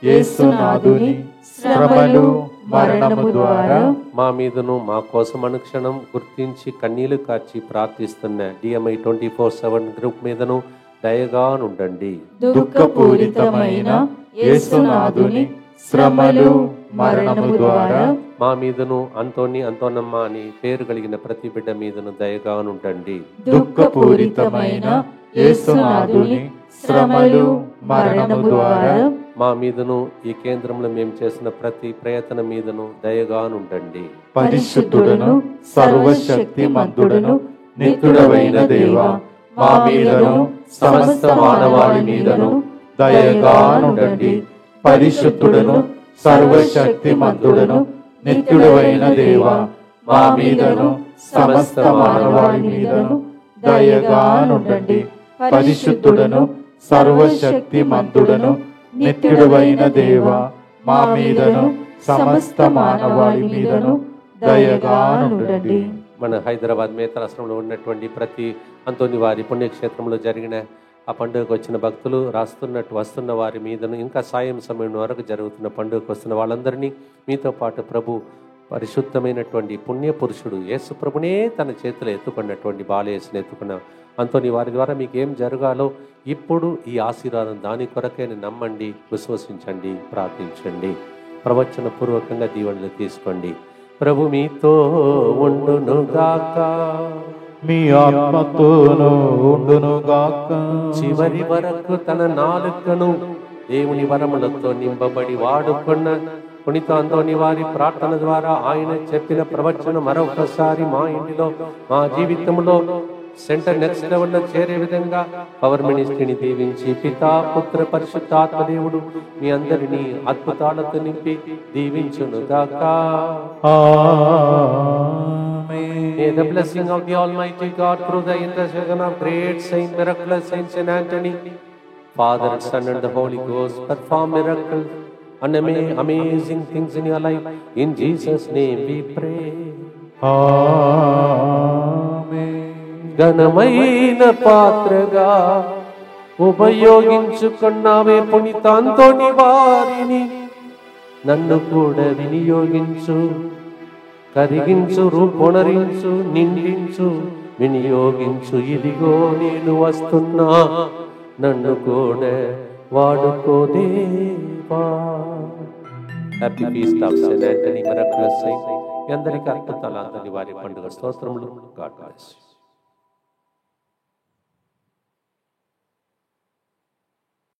యేసునాథుని శ్రమలు మరణము ద్వారా మా మీదను మా కోసం అనుక్షణం గుర్తించి కన్నీళ్లు కార్చి ప్రార్థిస్తున్న DMI 24/7 గ్రూప్ మీదను దయగా ఉండండి. దుఃఖపూరితమైన యేసునాథుని శ్రమలు మరణము ద్వారా మా మీదను అంతోని, అంతోనమ్మ అని పేరు కలిగిన ప్రతి బిడ్డ మీదను దయగా ఉండండి. దుఃఖపూరితమైన యేసునాథుని శ్రమలు మరణము ద్వారా మా మీదను ఈ కేంద్రంలో మేము చేసిన ప్రతి ప్రయత్న మీదను దయగా ఉండండి. పరిశుద్ధుడను సర్వశక్తిమంతుడను నిత్యుడవైన దేవా, మా మీదను సమస్త మానవాళి మీదను దయగా ఉండండి. పరిశుద్ధుడను సర్వశక్తిమంతుడను నిత్యుడవైన దేవా, మా మీదను సమస్త మానవాళి మీదను దయగా ఉండండి. పరిశుద్ధుడను సర్వశక్తిమంతుడను నిత్యుడవైన దేవా, మా మీదను సమస్త మానవాళి మీదను దయగా ఉండండి. మన హైదరాబాద్ మేతాశ్రమంలో ఉన్నటువంటి ప్రతి అంతోని వారి పుణ్యక్షేత్రంలో జరిగిన ఆ పండుగకు వచ్చిన భక్తులు రాస్తున్నట్టు వస్తున్న వారి మీదను ఇంకా సాయం సమయం వరకు జరుగుతున్న పండుగకు వస్తున్న వాళ్ళందరినీ మీతో పాటు ప్రభు పరిశుద్ధమైనటువంటి పుణ్య పురుషుడు యేసు ప్రభునే తన చేతిలో ఎత్తుకున్నటువంటి బాలయేసుని ఎత్తుకున్న అంతోని వారి ద్వారా మీకు ఏం జరగాలో ఇప్పుడు ఈ ఆశీర్వాదం దాని కొరకైనా నమ్మండి, విశ్వసించండి, ప్రార్థించండి. ప్రవచన పూర్వకంగా దీవెనలు తీసుకోండి. ప్రభు మీతో ఉండునుగాక, మీ ఆత్మతోను ఉండునుగాక. చివరి వరకు తన నాలుకను దేవుని వరములతో నింపబడి వాడుకున్న పునీత అంతోని వారి ప్రార్థన ద్వారా ఆయన చెప్పిన ప్రవచనం మరొకసారి మా ఇంటిలో, మా జీవితంలో సెంటర్ నెక్స్ట్ లెవెల్లో చేరే విధంగా పవర్ మినిస్ట్రీని దీవించి పితా, పుత్ర, పరిశుద్ధాత్మ దేవుడు మీ అందరినీ అద్భుతాలతో నింపి దీవించునుగాక. May the blessing of the Almighty God through the intercession of great Saint, miraculous Saint St. Anthony, Father, Son and the Holy Ghost perform miracles and amazing things in your life. In Jesus' name we pray. Amen. ఘనమైన పాత్రగా ఉపయోగించుకున్నావే పునీత అంతోని వారిని, నన్ను కూడా వినియోగించు. కరిగించు, రూపొనరించు, నిండించు, వినియోగించు. ఇదిగో నేను వస్తున్నా, నన్ను కూడా వాడుకో దేవా. Happy feast of saint Antony miraculous saint. అందరికీ అద్భుతాల వారి పండుగ స్తోత్రములు. God bless you.